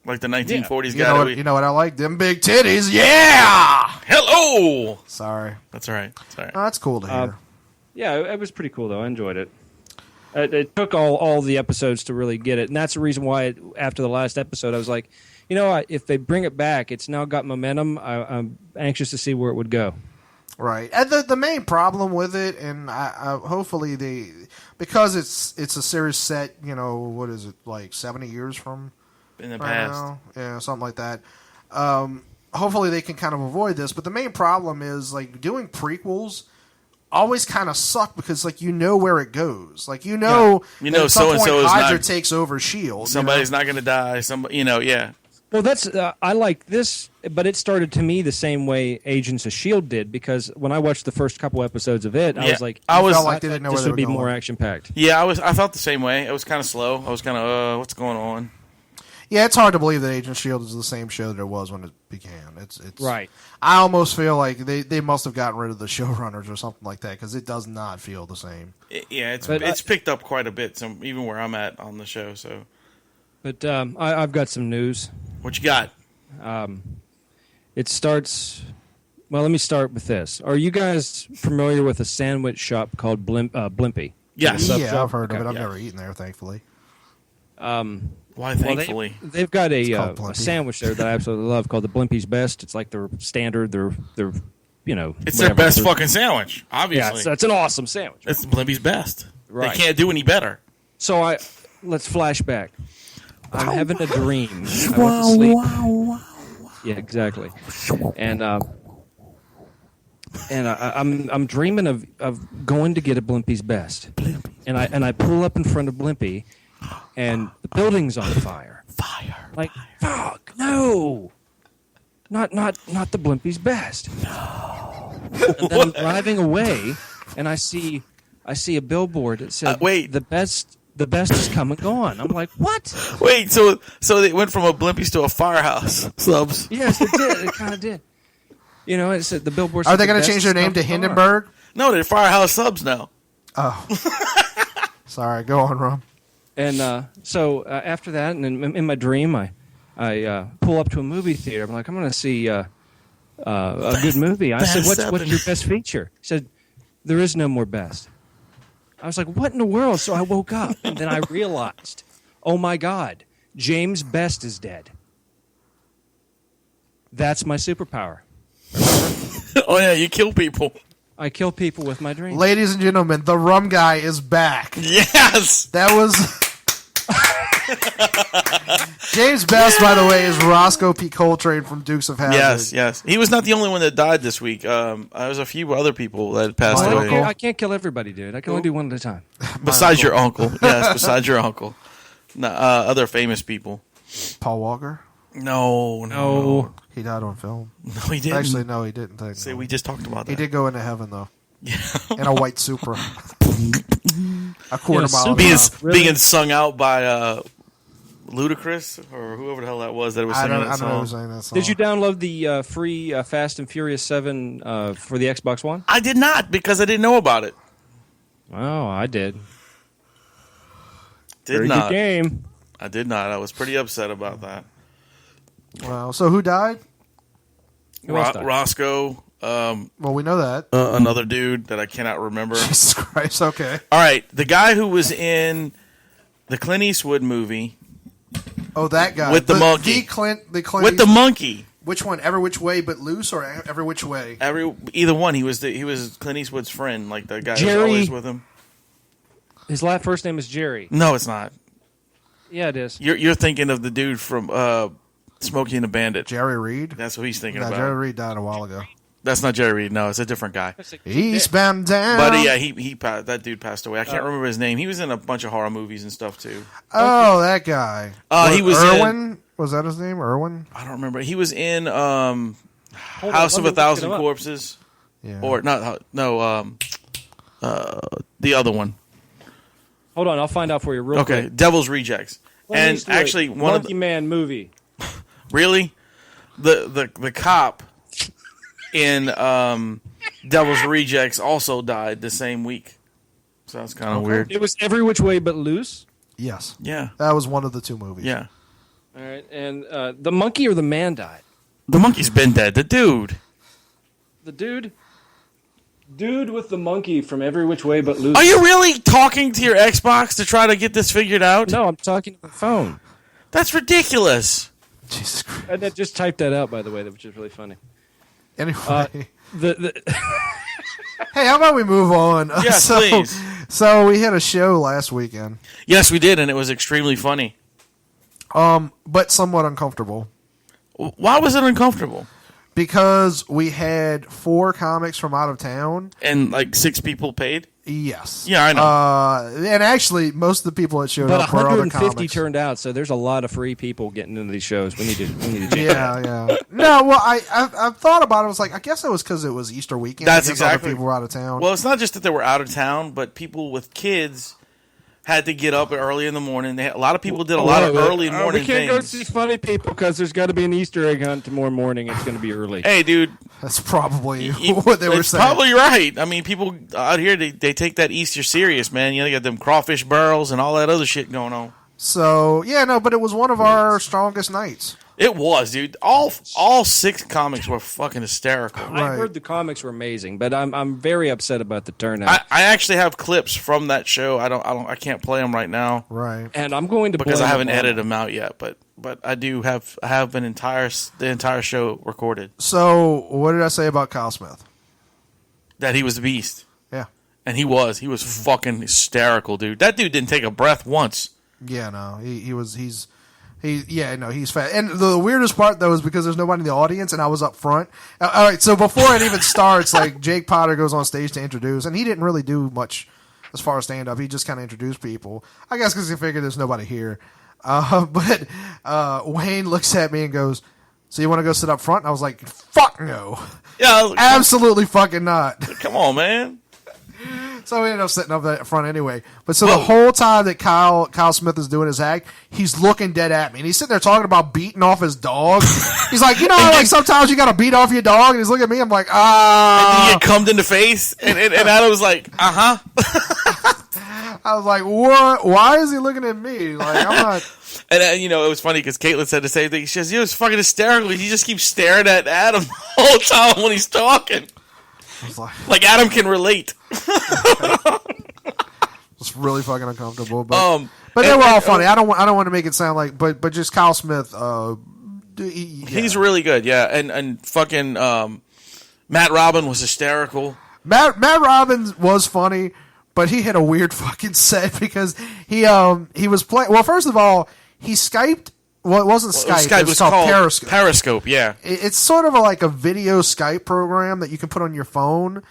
like the 1940s guy. You know what I like? Them big titties. Yeah. Hello. Sorry. That's all right. Oh, that's cool to hear. Yeah, it was pretty cool though. I enjoyed it. It took all the episodes to really get it, and that's the reason why after the last episode I was like, if they bring it back, it's now got momentum. I'm anxious to see where it would go. Right, and the main problem with it, and hopefully because it's a series set, what is it, like 70 years from in the past, now? Yeah, something like that. Hopefully they can kind of avoid this, but the main problem is doing prequels always kind of suck because where it goes. At some point Hydra takes over S.H.I.E.L.D. Somebody's not going to die. Yeah. Well, that's I like this, but it started to me the same way Agents of S.H.I.E.L.D. did, because when I watched the first couple episodes of it, I was like, this would be more action-packed. Yeah, I felt the same way. It was kind of slow. I was kind of, what's going on? Yeah, it's hard to believe that Agents of S.H.I.E.L.D. is the same show that it was when it began. It's right. I almost feel like they must have gotten rid of the showrunners or something like that, because it does not feel the same. It's picked up quite a bit, even where I'm at on the show. So, but I've got some news. What you got? It starts. Well, let me start with this. Are you guys familiar with a sandwich shop called Blimpie? Yes. Yeah, I've heard of it. I've never eaten there, thankfully. Why, thankfully? They've got a sandwich there that I absolutely love called the Blimpie's Best. It's like their standard. Their it's their best fucking sandwich. Obviously, yeah, it's an awesome sandwich. It's Blimpie's Best. Right. They can't do any better. So let's flash back. I'm having a dream. I went to sleep. Yeah, exactly. And I'm dreaming of going to get a Blimpie's Best. And I pull up in front of Blimpie, and the building's on fire. Like, fuck, no. Not the Blimpie's Best. No. And then I'm driving away, and I see a billboard that said, wait. The best is come and gone. I'm like, what? Wait, so they went from a Blimpies to a firehouse subs? Yes, it did. It kind of did. It said the billboard. Are they going to change their name to Hindenburg? No, they're firehouse subs now. Oh, sorry. Go on, Rum. And so after that, and in my dream, I pull up to a movie theater. I'm like, I'm going to see a good movie. I said, what's your best feature? He said, there is no more best. I was like, what in the world? So I woke up, and then I realized, oh, my God, James Best is dead. That's my superpower. Remember? Oh, yeah, you kill people. I kill people with my dreams. Ladies and gentlemen, the Rum Guy is back. Yes! That was... James Best, by the way, is Roscoe P. Coltrane from Dukes of Hazzard. Yes. He was not the only one that died this week. There was a few other people that passed away. I can't kill everybody, dude. I can only do one at a time. Besides your uncle. Yes, besides your uncle. No, other famous people. Paul Walker? No. He died on film. No, he didn't. Actually, no, he didn't. See, we just talked about that. He did go into heaven, though. Yeah. In a white Supra. A quarter mile. Being sung out by Ludacris or whoever the hell that was that singing that song. I don't know who sang that song. Did you download the free Fast and Furious 7 for the Xbox One? I did not, because I didn't know about it. Oh, I did. Very good game. I did not. I was pretty upset about that. Wow. So who died? Roscoe. Well, we know that. Another dude that I cannot remember. Jesus Christ, okay. All right, the guy who was in the Clint Eastwood movie. Oh, that guy. With the monkey. The Clint with the monkey. Which one? Every Which Way But Loose or Every Which Way? Either one. He was Clint Eastwood's friend, like the guy Jerry, who was always with him. His first name is Jerry. No, it's not. Yeah, it is. You're thinking of the dude from Smokey and the Bandit. Jerry Reed? That's what he's thinking No, about. Jerry Reed died a while ago. That's not Jerry Reed. No, it's a different guy. Eastbound down. But yeah, that dude passed away. I can't remember his name. He was in a bunch of horror movies and stuff too. Oh, that guy. He was Irwin? Was that his name? Irwin? I don't remember. He was in House of a Thousand Corpses. Yeah. Or the other one. Hold on, I'll find out for you real quick. Devil's Rejects. And actually, one of the Man movie. really the cop in Devil's Rejects also died the same week. So that's kind of weird. It was Every Which Way But Loose. Yes. Yeah. That was one of the two movies. Yeah. All right, and the monkey or the man died? The monkey's been dead. The dude. The dude with the monkey from Every Which Way But Loose. Are you really talking to your Xbox to try to get this figured out? No, I'm talking to the phone. That's ridiculous. Jesus Christ. I just typed that out, by the way, which is really funny. Anyway. The Hey, how about we move on? Yes, please. So we had a show last weekend. Yes, we did, and it was extremely funny. But somewhat uncomfortable. Why was it uncomfortable? Because we had 4 comics from out of town. And like 6 people paid? Yes. Yeah, I know. And actually, most of the people that showed but up were other 150 comics. turned out, so there's a lot of free people getting into these shows. We need to change that. Yeah. No, well, I thought about it. I was like, I guess it was because it was Easter weekend. That's I guess exactly. other people were out of town. Well, it's not just that they were out of town, but people with kids had to get up early in the morning. A lot of people did a lot of early morning We can't go things. see funny people because there's got to be an Easter egg hunt tomorrow morning. It's going to be early. Hey, dude. That's probably what they were It's saying. probably right. I mean, people out here, they take that Easter serious, man. You know, they got them crawfish barrels and all that other shit going on. So, yeah, no, but it was one of our strongest nights. It was, dude. All 6 comics were fucking hysterical. Right. I heard the comics were amazing, but I'm very upset about the turnout. I actually have clips from that show. I can't play them right now Right. And I'm going to because I blame haven't them on edited them out yet. But I have the entire show recorded. So, what did I say about Kyle Smith? That he was the beast, Yeah. and he was fucking hysterical, dude. That dude didn't take a breath once. Yeah, no, he's fat. And the weirdest part though is because there's nobody in the audience, and I was up front. All right, so before it even starts, like Jake Potter goes on stage to introduce, and he didn't really do much as far as stand up. He just kind of introduced people, I guess, because he figured there's nobody here. But Wayne looks at me and goes, "So you want to go sit up front?" And I was like, "Fuck no, Yeah, absolutely fucking not." come on, man. So we ended up sitting up at front anyway. But so the whole time that Kyle Smith is doing his act, he's looking dead at me. And he's sitting there talking about beating off his dog. He's like, how, like sometimes you got to beat off your dog? And he's looking at me. I'm like, You get cummed in the face, and Adam was like, I was like, what? Why is he looking at me? Like, I'm not. And it was funny because Caitlin said the same thing. She says, it's fucking hysterical. He just keeps staring at Adam the whole time when he's talking. I was like Adam can relate. It's really fucking uncomfortable. But they were all funny. I don't want to make it sound like, but just Kyle Smith. He's really good, yeah. And fucking Matt Robin was hysterical. Matt Robbins was funny, but he had a weird fucking set because he was playing. Well, first of all, he Skyped. Well, it wasn't Skype. It was called Periscope. Periscope, yeah. It's sort of like a video Skype program that you can put on your phone,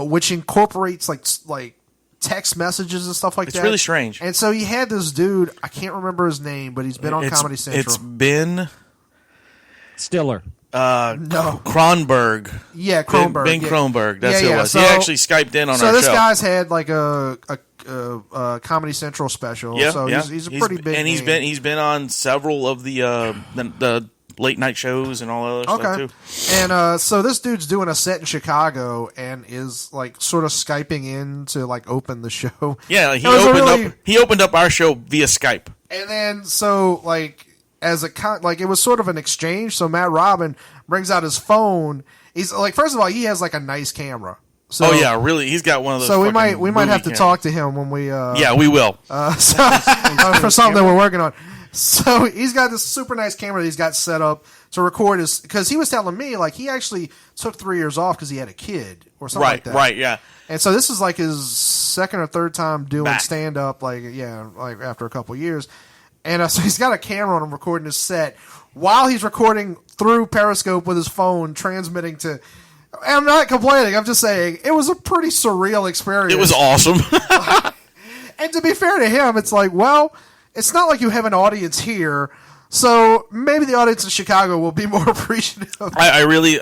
which incorporates like text messages and stuff like that. It's really strange. And so he had this dude. I can't remember his name, but he's been on Comedy Central. It's Ben Stiller. No. Kronberg. Yeah, Kronberg. Ben Kronberg. That's who it was. So, he actually Skyped in on our show. So this guy's had like a Comedy Central special. Yeah, so yeah. he's a pretty big. And he's been on several of the late night shows and all that other stuff too. And so this dude's doing a set in Chicago and is like sort of Skyping in to like open the show. Yeah, he opened up our show via Skype. And then so like as it was sort of an exchange. So Matt Robin brings out his phone. He's like, first of all, he has like a nice camera. So, really, he's got one of those. So we might have to cameras. talk to him when we. Yeah, we will. For something that we're working on. So he's got this super nice camera that he's got set up to record his. Because he was telling me like he actually took 3 years off because he had a kid or something like that. Right, yeah. And so this is like his second or third time doing stand up. Like after a couple years. And so he's got a camera on him recording his set while he's recording through Periscope with his phone, transmitting to. And I'm not complaining. I'm just saying it was a pretty surreal experience. It was awesome. And to be fair to him, it's like, well, it's not like you have an audience here, so maybe the audience in Chicago will be more appreciative. I really,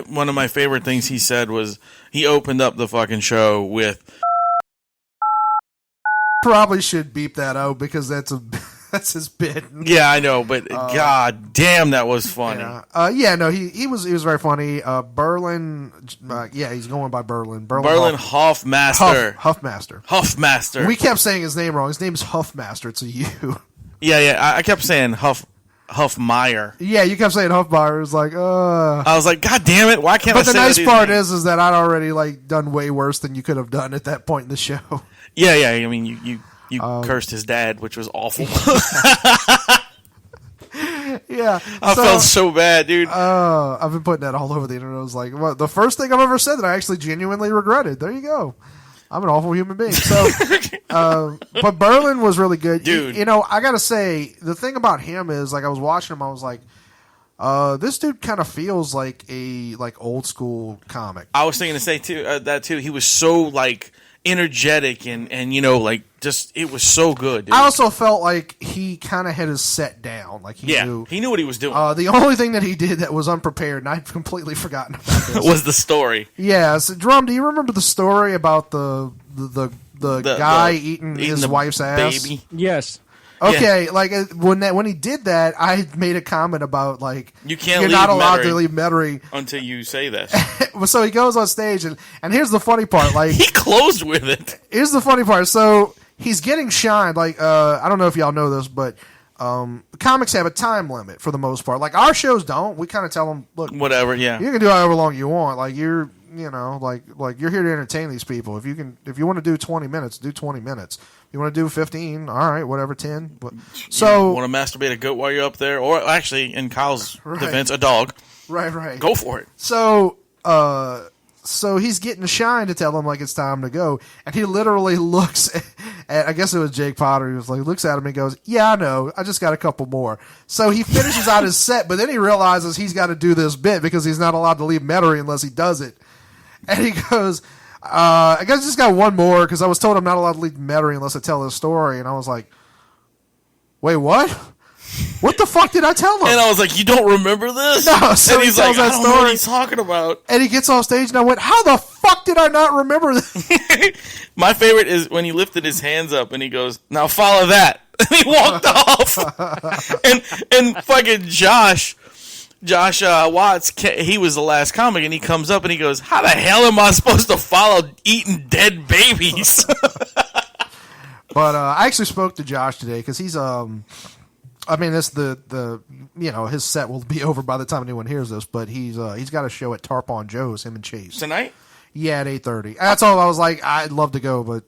one of my favorite things he said was he opened up the fucking show with. Probably should beep that out because that's his bit. Yeah, I know, but god damn, that was funny. He was very funny. Burlin, he's going by Burlin. Burlin Huffmaster. Huffmaster. We kept saying his name wrong. His name's Huffmaster. It's a U. Yeah. I kept saying Huffmeyer. Yeah, you kept saying Huffmeyer. It was like, I was like, god damn it, why can't I say that? But the nice part is that I'd already done way worse than you could have done at that point in the show. Yeah. I mean, you cursed his dad, which was awful. Yeah. I felt so bad, dude. I've been putting that all over the internet. I was like, well, the first thing I've ever said that I actually genuinely regretted. There you go. I'm an awful human being. So, but Burlin was really good. Dude. I got to say, the thing about him is, I was watching him, I was like, this dude kind of feels like a old school comic. I was thinking to say that too. He was so energetic and just it was so good, dude. I also felt like he kind of had his set down. He knew what he was doing. The only thing that he did that was unprepared, and I'd completely forgotten about this, was the story. Yeah, so, Drum, do you remember the story about the guy eating his wife's ass? Baby? Yes. Okay, yeah. When he did that, I made a comment about you're not allowed to leave Metairie until you say that. So he goes on stage, and here's the funny part: he closed with it. Here's the funny part: so he's getting shined. I don't know if y'all know this, but comics have a time limit for the most part. Our shows don't. We kind of tell them, look, whatever, yeah, you can do however long you want. You're you're here to entertain these people. If you want to do 20 minutes, do 20 minutes. You want to do 15? All right, whatever, 10. But, you want to masturbate a goat while you're up there? Or actually, in Kyle's defense, a dog. Right. Go for it. So he's getting shined to tell him it's time to go. And he literally looks at, I guess it was Jake Potter. He was looks at him and goes, yeah, I know. I just got a couple more. So he finishes out his set, but then he realizes he's got to do this bit because he's not allowed to leave Metairie unless he does it. And he goes, I guess I just got one more because I was told I'm not allowed to leave Metairie unless I tell this story. And I was like, wait, what? What the fuck did I tell him? And I was like, you don't remember this? No, so and he's like, I don't know what he's talking about. And he gets off stage and I went, how the fuck did I not remember this? My favorite is when he lifted his hands up and he goes, now follow that. And he walked off. and fucking Josh Watts, he was the last comic, and he comes up and he goes, how the hell am I supposed to follow eating dead babies? But I actually spoke to Josh today because he's his set will be over by the time anyone hears this, but he's got a show at Tarpon Joe's, him and Chase. Tonight? Yeah, at 8:30. That's all. I was like, I'd love to go, but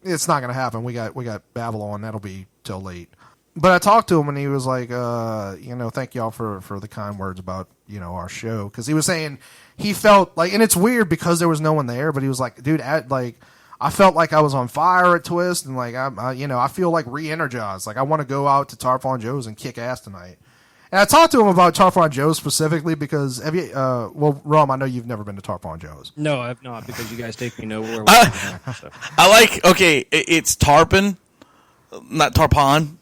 it's not going to happen. We got Babylon. That'll be till late. But I talked to him and he was like, thank y'all for the kind words about, our show. Because he was saying he felt and it's weird because there was no one there, but he was like, dude, I felt like I was on fire at Twist and I feel re-energized. I want to go out to Tarpon Joe's and kick ass tonight. And I talked to him about Tarpon Joe's specifically because Rum, I know you've never been to Tarpon Joe's. No, I've not because you guys take me nowhere. It's Tarpon, not Tarpon.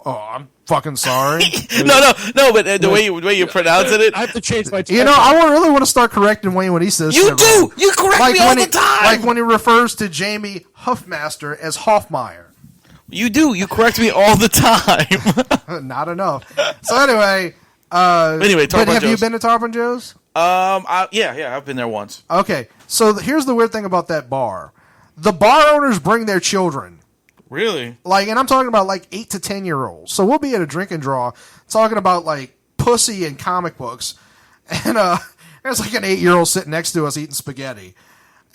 Oh, I'm fucking sorry. No, but the way you pronounce it, I have to change my. I really want to start correcting Wayne when he says. You do. You correct me all the time. Like when he refers to Jamie Huffmaster as Hoffmeyer. You do. You correct me all the time. Not enough. So anyway. Tarpon have Joe's. You been to Tarpon Joe's? Yeah, I've been there once. Okay, so here's the weird thing about that bar: the bar owners bring their children. Really? And I'm talking about 8 to 10-year-olds. So we'll be at a drink and draw talking about pussy and comic books. And there's an 8-year-old sitting next to us eating spaghetti.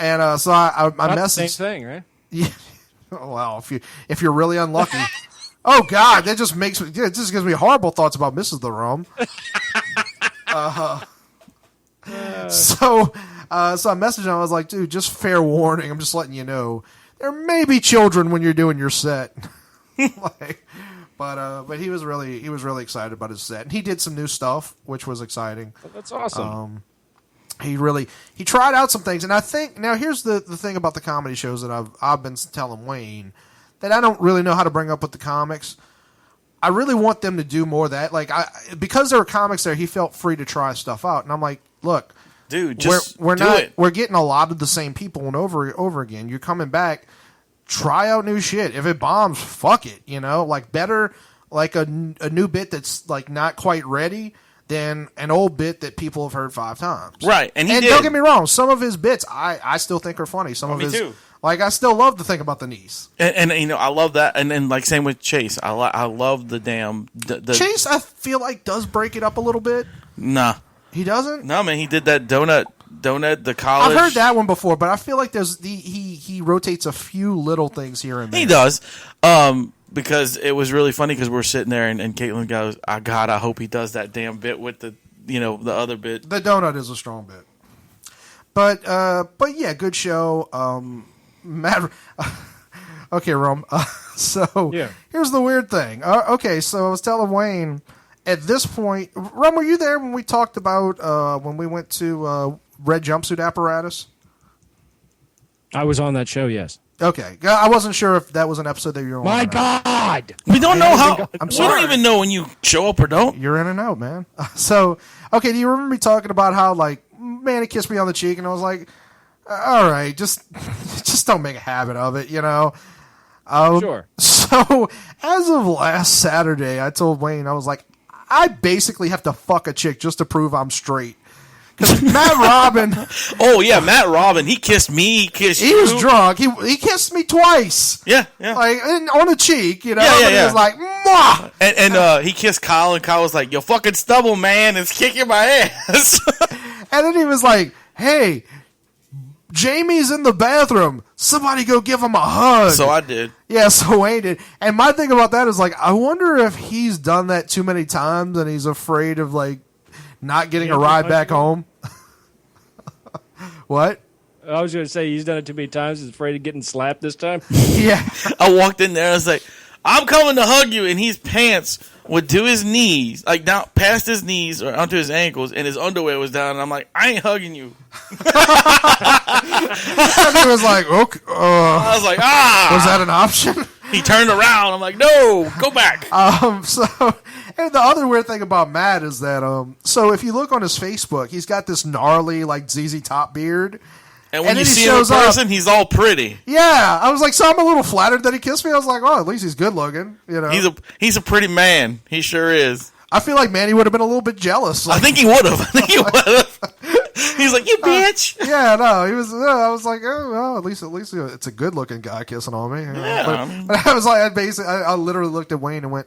And so I messaged. The same thing, right? Yeah. Well, if you're really unlucky. Oh God, that just gives me horrible thoughts about Mrs. the Rum. So I messaged him. I was like, dude, just fair warning. I'm just letting you know. There may be children when you're doing your set. But he was really excited about his set, and he did some new stuff, which was exciting. Oh, that's awesome. He tried out some things, and I think now here's the thing about the comedy shows that I've been telling Wayne that I don't really know how to bring up with the comics. I really want them to do more of that. Like because there were comics there, he felt free to try stuff out, and I'm like, look, dude, just we're do not it. We're getting a lot of the same people and over again. You're coming back, try out new shit. If it bombs, fuck it. Like better like a new bit that's like not quite ready than an old bit that people have heard 5 times. Right, and he did. Don't get me wrong, some of his bits I still think are funny. Me too. Like I still love the thing about the knees. And I love that. And then like same with Chase. I love the damn the Chase. I feel like does break it up a little bit. Nah, he doesn't. No, man, he did that donut the college. I've heard that one before, but I feel like he rotates a few little things here and there. He does. Because it was really funny because we're sitting there and Caitlin goes, God, I hope he does that damn bit with the other bit. The donut is a strong bit. But yeah, good show. Matt, okay, Rum. So yeah. Here's the weird thing. Okay, so I was telling Wayne at this point, Rum, were you there when we talked about when we went to Red Jumpsuit Apparatus? I was on that show, yes. Okay, I wasn't sure if that was an episode that you were on. My God! We don't know how. I'm we sorry. don't even know when you show up or don't. You're in and out, man. So, okay, do you remember me talking about how, like, man, he kissed me on the cheek, and I was like, all right, just don't make a habit of it, Sure. So, as of last Saturday, I told Wayne, I was like, I basically have to fuck a chick just to prove I'm straight. Because Matt Robin... Oh, yeah, Matt Robin. He kissed me. He kissed you. He was drunk. He kissed me twice. Yeah. Like, on the cheek, Yeah. He was like, mwah! And he kissed Kyle, and Kyle was like, yo, fucking stubble, man. It's kicking my ass. And then he was like, hey, Jamie's in the bathroom. Somebody go give him a hug. So I did. Yeah, so Wayne did. And my thing about that is, like, I wonder if he's done that too many times and he's afraid of, like, not getting a ride back home. What? I was going to say he's done it too many times. He's afraid of getting slapped this time. Yeah. I walked in there and I was like, I'm coming to hug you. And his pants would to his knees, like down past his knees or onto his ankles, and his underwear was down. And I'm like, I ain't hugging you. And he was like, okay. I was like, Was that an option? He turned around. I'm like, no, go back. So, and the other weird thing about Matt is that, so if you look on his Facebook, he's got this gnarly, like, ZZ Top beard. And when then you he see him in shows up- person, he's all pretty. Yeah. I was like, so I'm a little flattered that he kissed me. I was like, oh, at least he's good looking, He's a pretty man. He sure is. I feel like Manny would have been a little bit jealous. I think he would have. He's like, you bitch. Yeah, no, he was. I was like, oh, well, at least it's a good looking guy kissing on me. Yeah, but I was like, I literally looked at Wayne and went,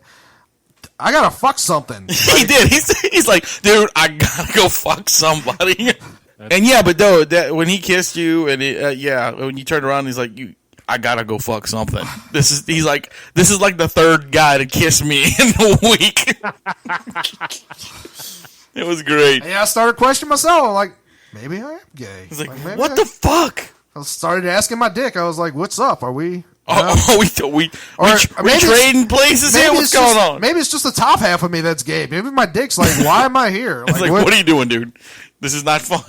I gotta fuck something. He did. He's like, dude, I gotta go fuck somebody. And yeah, but though that when he kissed you, and when you turned around, he's like, I gotta go fuck something. He's like, this is like the third guy to kiss me in a week. It was great. And I started questioning myself. I'm like, maybe I am gay. He's like, maybe what the fuck? I started asking my dick. I was like, what's up? Are we? We trading places here? What's going on? Maybe it's just the top half of me that's gay. Maybe my dick's like, why am I here? It's like, what are you doing, dude? This is not fun.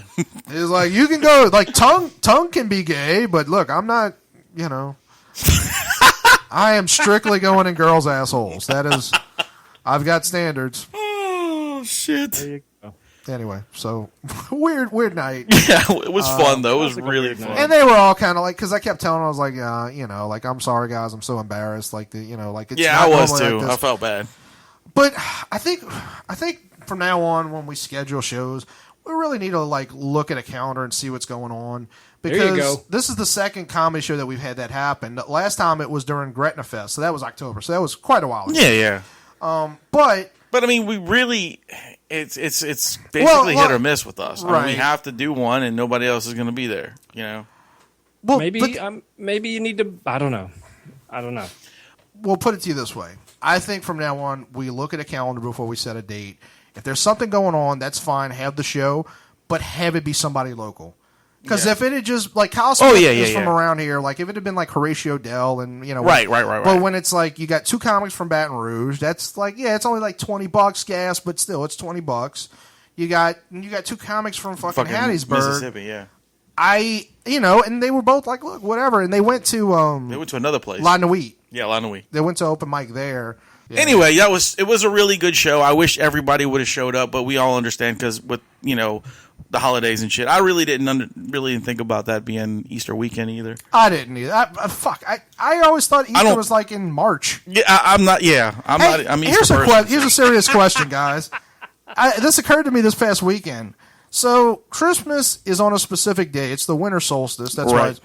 It's like, you can go, like, tongue can be gay, but look, I'm not, I am strictly going in girls' assholes. That is, I've got standards. Oh, shit. There you go. Anyway, so, weird night. Yeah, it was fun, though. It was really fun. And they were all kind of like, because I kept telling them, I was like, like, I'm sorry, guys, I'm so embarrassed. Like, like, it's yeah, not I was, normally too. like this. I felt bad. But I think from now on, when we schedule shows, we really need to, like, look at a calendar and see what's going on. Because there you go. This is the second comedy show that we've had that happen. The last time it was during Gretna Fest, so that was October. So that was quite a while ago. Yeah. But I mean, we really, it's basically hit or miss with us. Right. I mean, we have to do one, and nobody else is going to be there. well, Maybe you need to. I don't know. We'll put it to you this way. I think from now on, we look at a calendar before we set a date. If there's something going on, that's fine. Have the show, but have it be somebody local. Because if it had just like Kyle Smith is from around here, like if it had been like Horatio Dell and right. But when it's like you got 2 comics from Baton Rouge, that's like it's only like $20 gas, but still it's $20. You got 2 comics from fucking Hattiesburg, Mississippi, yeah. And they were both like, look, whatever, and they went to another place, La Nuit. Yeah, La Nuit. They went to open mic there. Yeah. Anyway, it was a really good show. I wish everybody would have showed up, but we all understand because with the holidays and shit. I really didn't think about that being Easter weekend either. I didn't either. I always thought Easter was like in March. Yeah, I'm not. Yeah, I'm not. I'm Easter. Here's a serious question, guys. This occurred to me this past weekend. So Christmas is on a specific day. It's the winter solstice. That's right.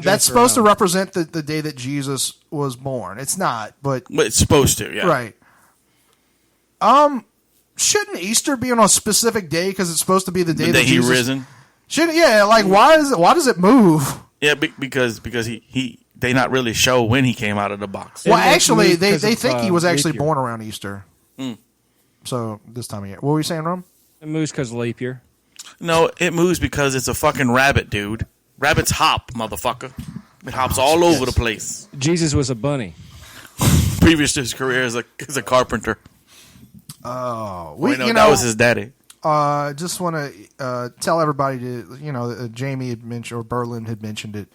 That's supposed to represent the day that Jesus was born. It's not, but it's supposed to. Yeah. Right. Shouldn't Easter be on a specific day because it's supposed to be the day that Jesus risen? Why does it move? Yeah, because they not really show when he came out of the box. Well, actually, they think he was actually born around Easter. So this time of year. What were you saying, Rum? It moves because of leap year. No, it moves because it's a fucking rabbit, dude. Rabbits hop, motherfucker. It hops all over the place. Jesus was a bunny. Previous to his career as a carpenter. Oh, that was his daddy. Just want to tell everybody to Jamie had mentioned, or Burlin had mentioned it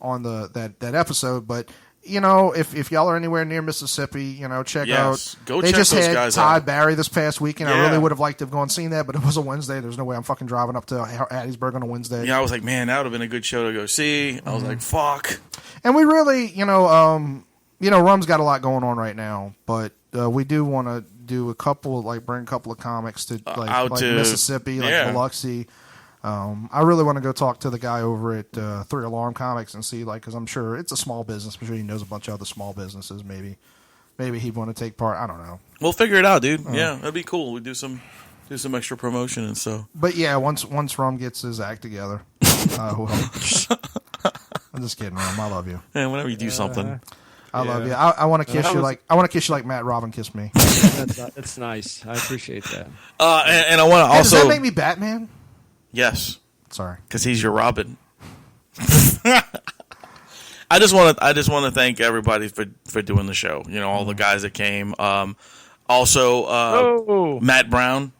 on that episode, but if y'all are anywhere near Mississippi, check out. Go they check just those had guys Todd out. Barry this past weekend. Yeah. I really would have liked to have gone and seen that, but it was a Wednesday. There's no way I'm fucking driving up to Hattiesburg on a Wednesday. Yeah, I was like, man, that would have been a good show to go see. I was like, fuck. And we really, Rum's got a lot going on right now, but we do want to do bring a couple of comics to like Mississippi, like Biloxi. I really want to go talk to the guy over at 3 Alarm Comics and see, because I'm sure it's a small business. I'm sure he knows a bunch of other small businesses. Maybe he'd want to take part. I don't know. We'll figure it out, dude. Yeah, that'd be cool. We do some extra promotion and so. But yeah, once Rum gets his act together, I'm just kidding, Rum. I love you. Yeah, whenever you do something. I love you. I want to kiss you like Matt Robin kissed me. That's nice. I appreciate that. And I want to also. Does that make me Batman? Yes. Sorry. Because he's your Robin. I just want to thank everybody for doing the show. All the guys that came. Also, Matt Brown.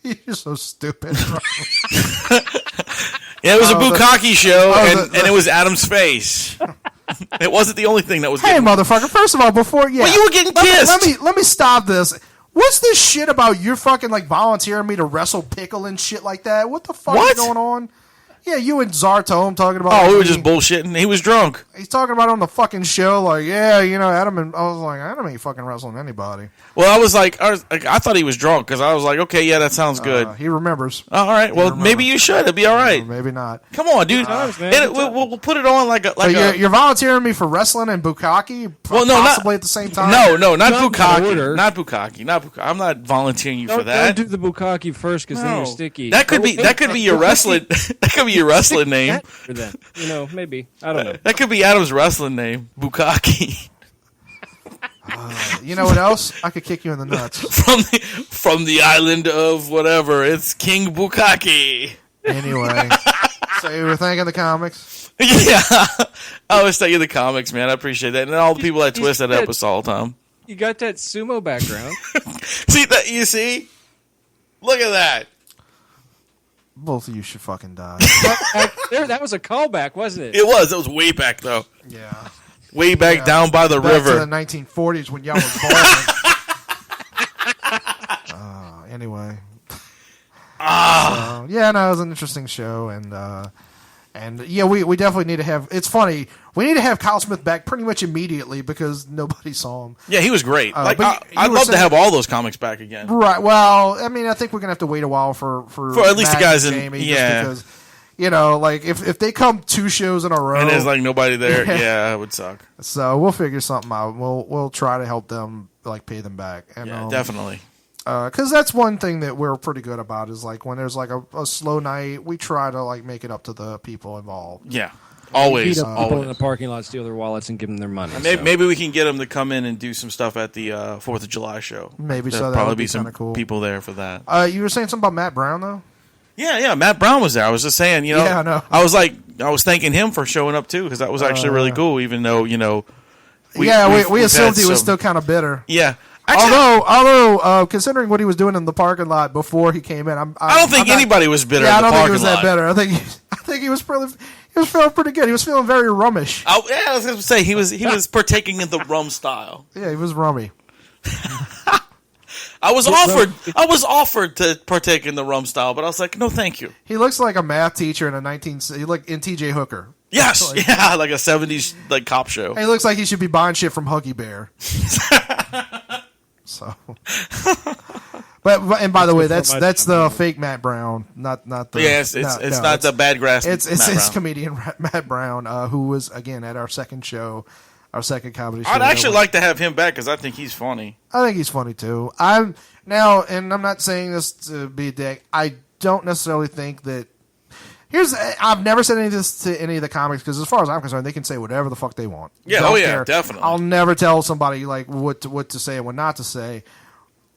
You're so stupid. Yeah, it was a Bukkake show, and it was Adam's face. It wasn't the only thing that was. Hey, motherfucker! First of all, well, you were getting kissed. Let me stop this. What's this shit about you fucking volunteering me to wrestle Pickle and shit like that? What the fuck is going on? Yeah, you and Zartome talking about. Oh, we were just bullshitting. He was drunk. He's talking about it on the fucking show, Adam. And I was like, Adam ain't fucking wrestling anybody. Well, I thought he was drunk because I was like, okay, yeah, that sounds good. He remembers. All right, well, maybe you should. It'd be all right. Maybe not. Come on, dude. We'll put it on you're volunteering me for wrestling and Bukkake. Well, no, possibly at the same time. No, not Bukkake. Not Bukkake. I'm not volunteering you for that. Don't do the Bukkake first because then you're sticky. That could be your wrestling. That could be your wrestling name. Maybe. I don't know. That could be Adam's wrestling name, Bukkake. You know what else? I could kick you in the nuts. From the island of whatever. It's King Bukkake. Anyway, so you were thanking the comics? Yeah. I was thanking the comics, man. I appreciate that. And all the people that twist that help us all the time. You got that sumo background. See that? You see? Look at that. Both of you should fucking die. That was a callback, wasn't it? It was. It was way back, though. Yeah. Way back down by the river. To the 1940s when y'all were born. Anyway. So, it was an interesting show, and we definitely need to have. It's funny. We need to have Kyle Smith back pretty much immediately because nobody saw him. Yeah, he was great. I'd love to have all those comics back again. Right. Well, I mean, I think we're gonna have to wait a while for at least Matt the guys and in Jamie, just because if they come 2 shows in a row and there's nobody there, it would suck. So we'll figure something out. We'll try to help them pay them back. And, definitely. Because that's one thing that we're pretty good about is when there's a slow night, we try to make it up to the people involved. Yeah, always. Beat up people in the parking lot, steal their wallets, and give them their money. Maybe we can get them to come in and do some stuff at the 4th of July show. Maybe There'll so. Probably That would be be some kind of cool. people there for that. You were saying something about Matt Brown though. Yeah. Matt Brown was there. I was just saying, you know. Yeah, I know. I was thanking him for showing up too because that was actually really cool. Even though we assumed he was still kind of bitter. Yeah. Actually, although considering what he was doing in the parking lot before he came in, I don't think anybody was bitter. Yeah, in the I don't think he was lot. that bitter. I think he was feeling pretty good. He was feeling very rummish. I was going to say he was partaking in the rum style. Yeah, he was rummy. I was offered to partake in the rum style, but I was like, no, thank you. He looks like a math teacher in in T.J. Hooker. Yes, like a 70s like cop show. He looks like he should be buying shit from Huggy Bear. So, and by the way, that's the fake Matt Brown, not the. Yeah, it's not the bad grass. It's comedian Matt Brown, who was again at our second show, our second comedy show. I'd actually like to have him back because I think he's funny. I think he's funny too. I'm not saying this to be a dick. I don't necessarily think that. I've never said any of this to any of the comics because, as far as I'm concerned, they can say whatever the fuck they want. Yeah, Don't yeah, care. definitely. I'll never tell somebody like what to say and what not to say.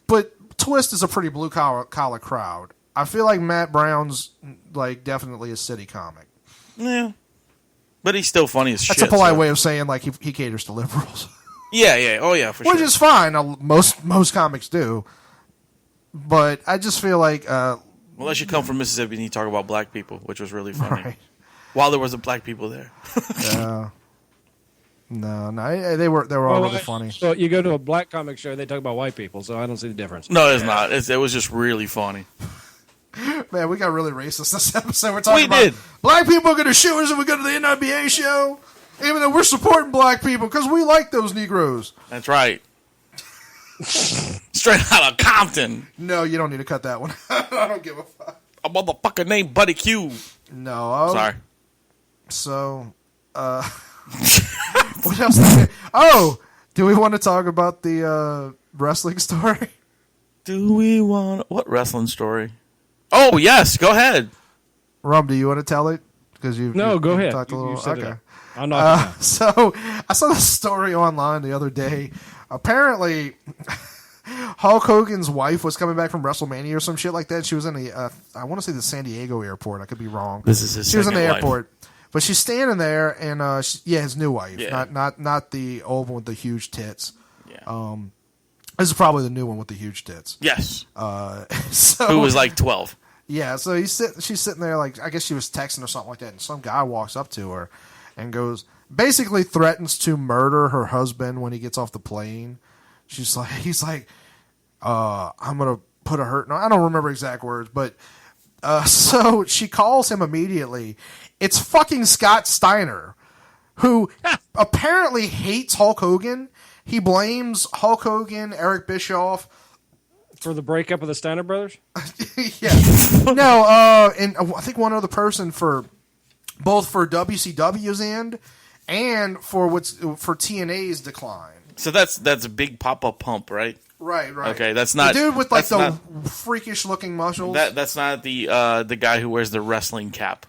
But Twist is a pretty blue collar crowd. I feel like Matt Brown's like definitely a city comic. Yeah, but he's still funny as shit. That's a polite way of saying like he caters to liberals. Yeah, oh yeah, for sure. Which is fine. Most comics do. But I just feel like. Unless you come from Mississippi and you talk about black people, which was really funny. Right. While there was black people there. No, they were all really funny. So you go to a black comic show, they talk about white people, so I don't see the difference. No, it's not. It was just really funny. Man, we got really racist this episode. We're talking about black people are going to shoot us if we go to the NIBA show, even though we're supporting black people because we like those Negroes. That's right. Straight out of Compton. No, you don't need to cut that one. I don't give a fuck. A motherfucker named Buddy Q. No. Sorry. So, what else? Do we want to talk about the wrestling story? Do we want... What wrestling story? Oh, yes. Go ahead. Rum, do you want to tell it? Because go ahead. Talked a little, you said okay. it. I'm not. So, I saw this story online the other day. Apparently, Hulk Hogan's wife was coming back from WrestleMania or some shit like that. She was in I want to say the San Diego airport. I could be wrong. This is his She was in the wife. airport, but she's standing there, and his new wife, Yeah. not the old one with the huge tits. Yeah. This is probably the new one with the huge tits. Yes. So, Who was like 12. Yeah, so she's sitting there like, I guess she was texting or something like that, and some guy walks up to her and basically threatens to murder her husband when he gets off the plane. He's like, I'm gonna put a hurt. No, I don't remember exact words, but so she calls him immediately. It's fucking Scott Steiner, who apparently hates Hulk Hogan. He blames Hulk Hogan, Eric Bischoff. For the breakup of the Steiner brothers? Yeah. No, and I think one other person both for WCW's end and for TNA's decline. So that's a big pop-up pump, right? Right. Okay, that's not... The dude with like the freakish-looking muscles. That's not the guy who wears the wrestling cap.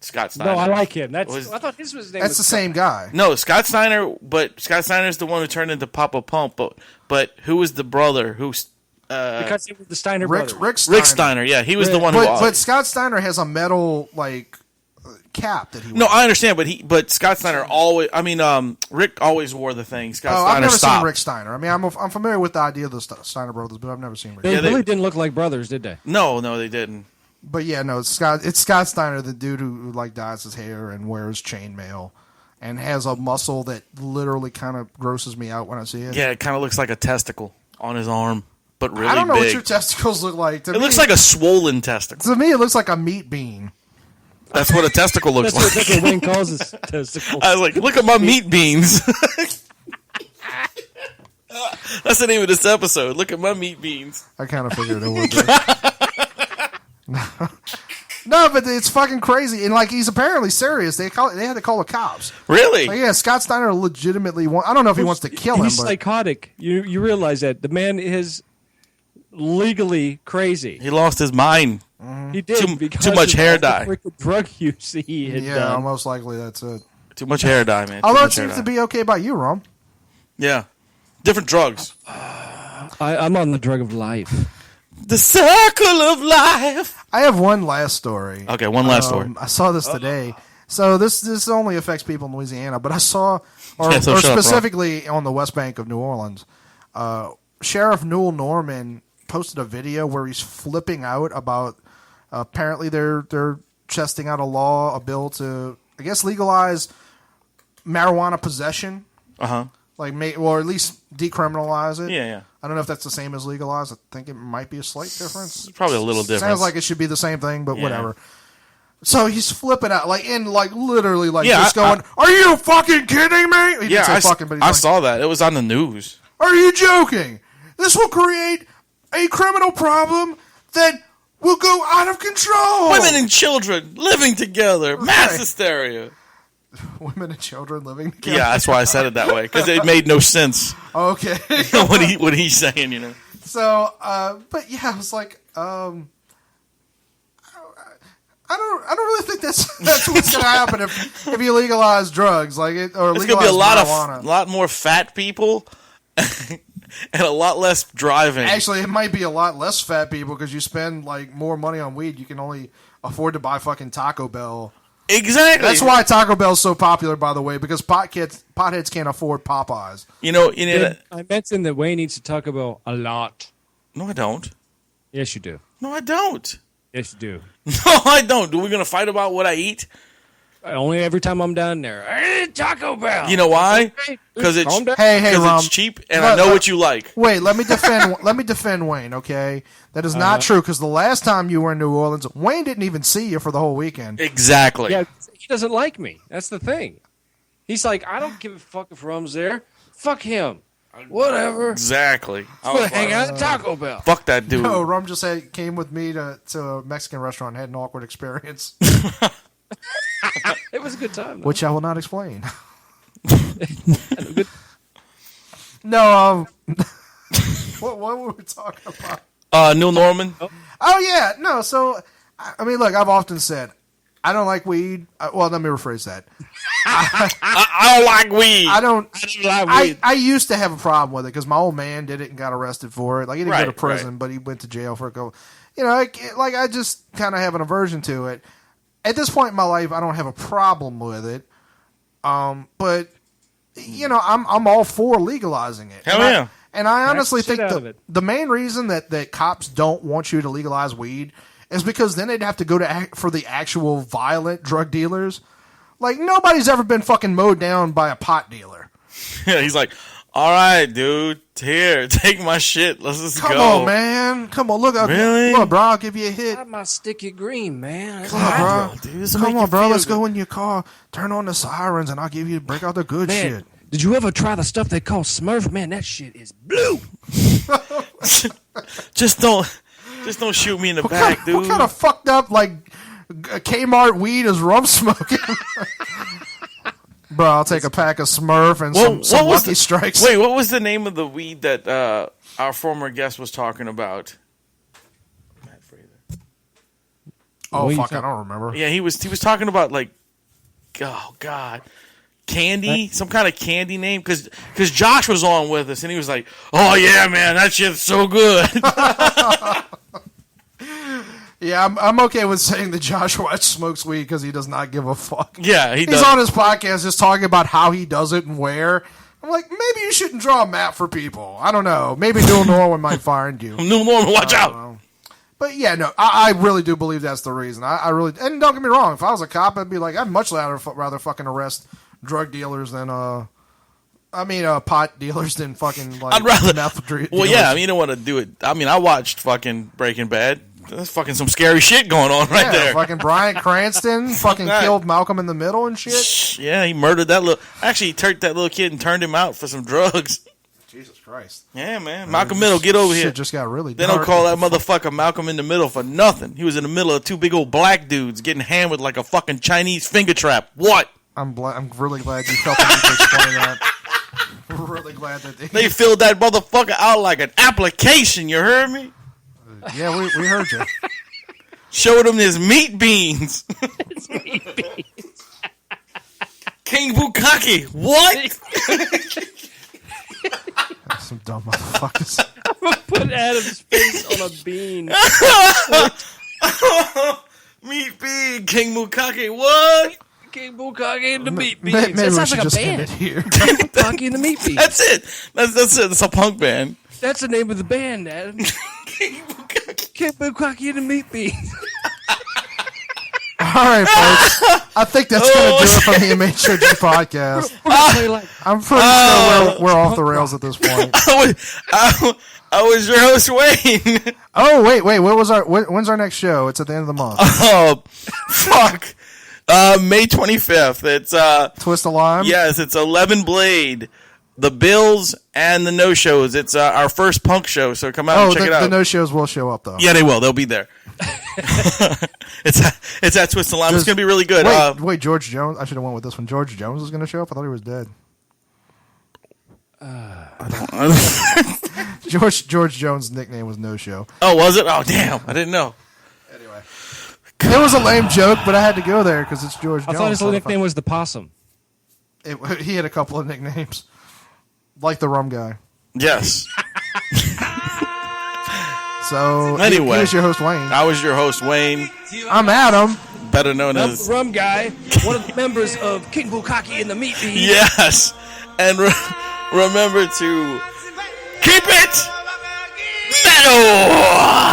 Scott Steiner. No, I like him. I thought his name That's the same guy. No, Scott Steiner, but Scott Steiner's the one who turned into Papa Pump. But who was the brother who's... because he was the Steiner brothers. Rick Steiner. Rick Steiner, yeah. He was the one who... But Scott Steiner has a metal, like, cap that he wears. No, I understand, but Scott Steiner always... I mean, Rick always wore the thing. Scott Steiner I've never stopped. seen Rick Steiner. I mean, I'm familiar with the idea of the Steiner brothers, but I've never seen Rick. They Steiner. really didn't look like brothers, did they? No, they didn't. But yeah, no, it's Scott Steiner, the dude who like dyes his hair and wears chainmail and has a muscle that literally kind of grosses me out when I see it. Yeah, it kind of looks like a testicle on his arm, but really big. I don't know what your testicles look like. It looks like a swollen testicle. To me, it looks like a meat bean. That's what a testicle looks like. That's what Wayne calls his testicles. I was like, look at my meat beans. That's the name of this episode. Look at my meat beans. I kind of figured it would be. No, but it's fucking crazy, and like he's apparently serious. They had to call the cops. Really? Like, yeah, Scott Steiner legitimately I don't know if he wants to kill him. He's but psychotic. You realize that the man is legally crazy. He lost his mind. He did because too much of hair all the dye. freaking drug use he had yeah, done. most likely that's it. Too much hair dye, man. Although it seems to be okay by you, Rom. Yeah. Different drugs. I'm on the drug of life. The circle of life. I have one last story. Okay, one last story. I saw this today. So this only affects people in Louisiana, but I saw, or Shut up, specifically on the West Bank of New Orleans, Sheriff Newell Norman posted a video where he's flipping out about apparently they're testing out a bill to, I guess, legalize marijuana possession. Like, or at least decriminalize it. Yeah. I don't know if that's the same as legalize. I think it might be a slight difference. Probably a little difference. Sounds like it should be the same thing, but whatever. So he's flipping out, literally, just going, "Are you fucking kidding me?" He didn't say fucking, but I saw that. It was on the news. Are you joking? This will create a criminal problem that will go out of control. Women and children living together, mass hysteria. Women and children living together. Yeah, that's why I said it that way, because it made no sense. Okay. what he's saying, you know. So, but yeah, I was like, I don't really think that's what's gonna happen if you legalize drugs, or There's legalize gonna be a marijuana. lot more fat people and a lot less driving. Actually, it might be a lot less fat people because you spend more money on weed. You can only afford to buy fucking Taco Bell. Exactly. That's why Taco Bell's so popular, by the way, because potheads can't afford Popeyes. I mentioned that Wayne eats Taco Bell a lot. No, I don't. Yes, you do. No, I don't. Yes, you do. No, I don't. Are we gonna fight about what I eat? Only every time I'm down there. I eat Taco Bell. You know why? Because it's Rum, it's cheap, and I know what you like. Wait, let me defend Wayne. Okay, that is not true. Because the last time you were in New Orleans, Wayne didn't even see you for the whole weekend. Exactly. Yeah, he doesn't like me. That's the thing. He's like, I don't give a fuck if Rum's there. Fuck him. Whatever. Exactly. I'm gonna hang out at Taco Bell. Fuck that dude. No, Rum just came with me to a Mexican restaurant and had an awkward experience. It was a good time, though. Which I will not explain. No, what were we talking about? Neil Norman. Oh yeah, no. So I mean, look, I've often said I don't like weed. Well, let me rephrase that. I don't like weed. I don't like weed. I used to have a problem with it because my old man did it and got arrested for it. Like, he didn't go to prison, but he went to jail for a couple. I just kind of have an aversion to it. At this point in my life, I don't have a problem with it. But I'm all for legalizing it. Hell yeah. And I honestly think the main reason that cops don't want you to legalize weed is because then they'd have to go for the actual violent drug dealers. Like, nobody's ever been fucking mowed down by a pot dealer. Yeah, he's like, all right, dude, here, take my shit. Let's just go. Come on, man. Come on, look. Really? Look, bro, I'll give you a hit. Got my sticky green, man. Come on, bro. Dude, Come on, bro. Let's go in your car. Turn on the sirens, and I'll break out the good shit. Did you ever try the stuff they call Smurf? Man, that shit is blue. Just don't shoot me in the back, dude. What kind of fucked up, Kmart weed is Rum smoking? Bro, I'll take a pack of Smurf and some Lucky Strikes. Wait, what was the name of the weed that our former guest was talking about? Matt Fraser. Oh, fuck, I don't remember. Yeah, he was talking about, oh, God. Candy, some kind of candy name, because Josh was on with us, and he was like, "Oh yeah, man, that shit's so good." Yeah, I'm okay with saying that Josh Watch smokes weed because he does not give a fuck. Yeah, he's on his podcast just talking about how he does it and where. I'm like, maybe you shouldn't draw a map for people. I don't know. Maybe Neil Norman might find you. Neil Norman, watch out. But yeah, no, I really do believe that's the reason. I really, and don't get me wrong, if I was a cop, I'd be like, I'd much rather fucking arrest drug dealers than pot dealers than fucking I'd rather meth dealers. Well, yeah, you don't want to do it. I mean, I watched fucking Breaking Bad. There's fucking some scary shit going on right there. Fucking Bryan Cranston fucking killed Malcolm in the Middle and shit. Yeah, he murdered that little. Actually, he turned that little kid and turned him out for some drugs. Jesus Christ. Yeah, man. Malcolm Middle, get over here. Shit just got really They dark. don't call that motherfucker Malcolm in the Middle for nothing. He was in the middle of two big old black dudes getting hammered like a fucking Chinese finger trap. What? I'm really glad you felt the need to explain that. I'm really glad that they filled that motherfucker out like an application. You heard me? Yeah, we heard you. Showed him his meat beans. King Bukaki. What? Some dumb motherfuckers. I'm gonna put Adam's face on a bean. Meat Bean, King Bukake, what? King Bukake and the Meat Maybe Beans. That we sounds should like a just end band. it here. King Bukake and the Meat Beans. That's it. That's it. It's a punk band. That's the name of the band, Adam. King Bukake. King Bukake and the Meat Beans. All right, folks. I think that's going to do it from the MHOG podcast. We're gonna play like I'm pretty sure we're off the rails at this point. I was your host, Wayne. Oh, wait. When's our next show? It's at the end of the month. Oh, fuck. May 25th. It's Twist the Lime? yes, it's 11 Blade, the Bills, and the No Shows. It's our first punk show, so come out and check it out. The no-shows will show up, though. Yeah, they will. They'll be there. It's at Twist the Lime. It's going to be really good. Wait, George Jones. I should have went with this one. George Jones was going to show up? I thought he was dead. George Jones' nickname was No Show. Oh, was it? Oh, damn. I didn't know. Anyway. It was a lame joke, but I had to go there because it's George Jones. I thought his nickname was the Possum. He had a couple of nicknames. Like the Rum Guy. Yes. So, Anyway. he was your host, Wayne. I was your host, Wayne, I'm Adam. better known I'm as... the Rum Guy, one of the members of King Bukake and the Meat Beans. Yes. And remember to keep it metal.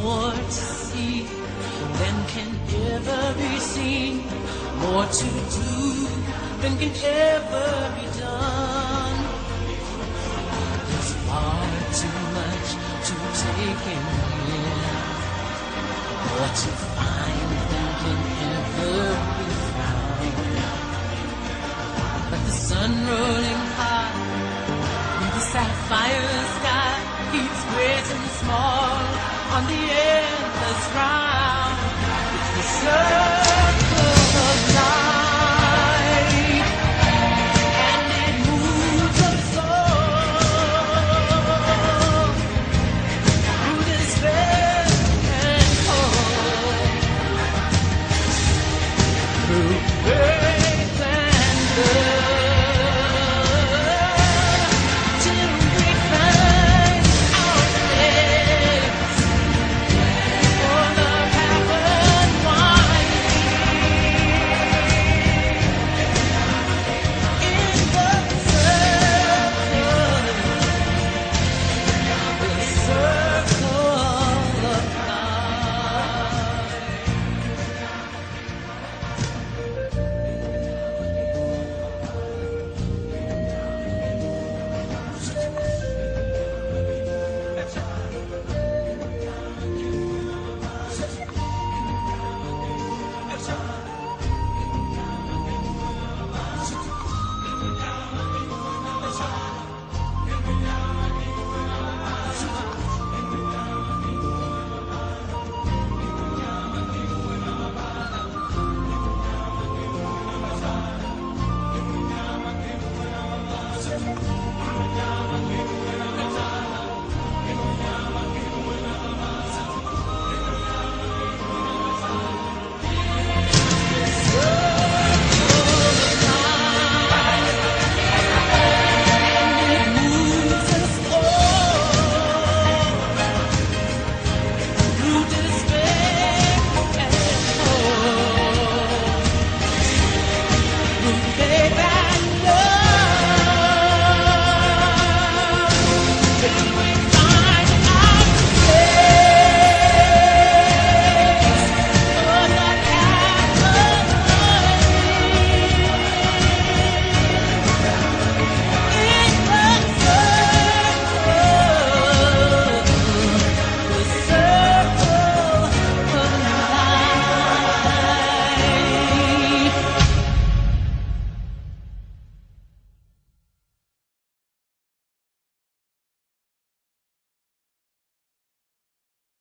More to see than can ever be seen, more to do than can ever be done. There's far too much to take in here, more to find than can ever be found. But the sun rolling high in the sapphire sky keeps great and small on the endless round. It's the sun.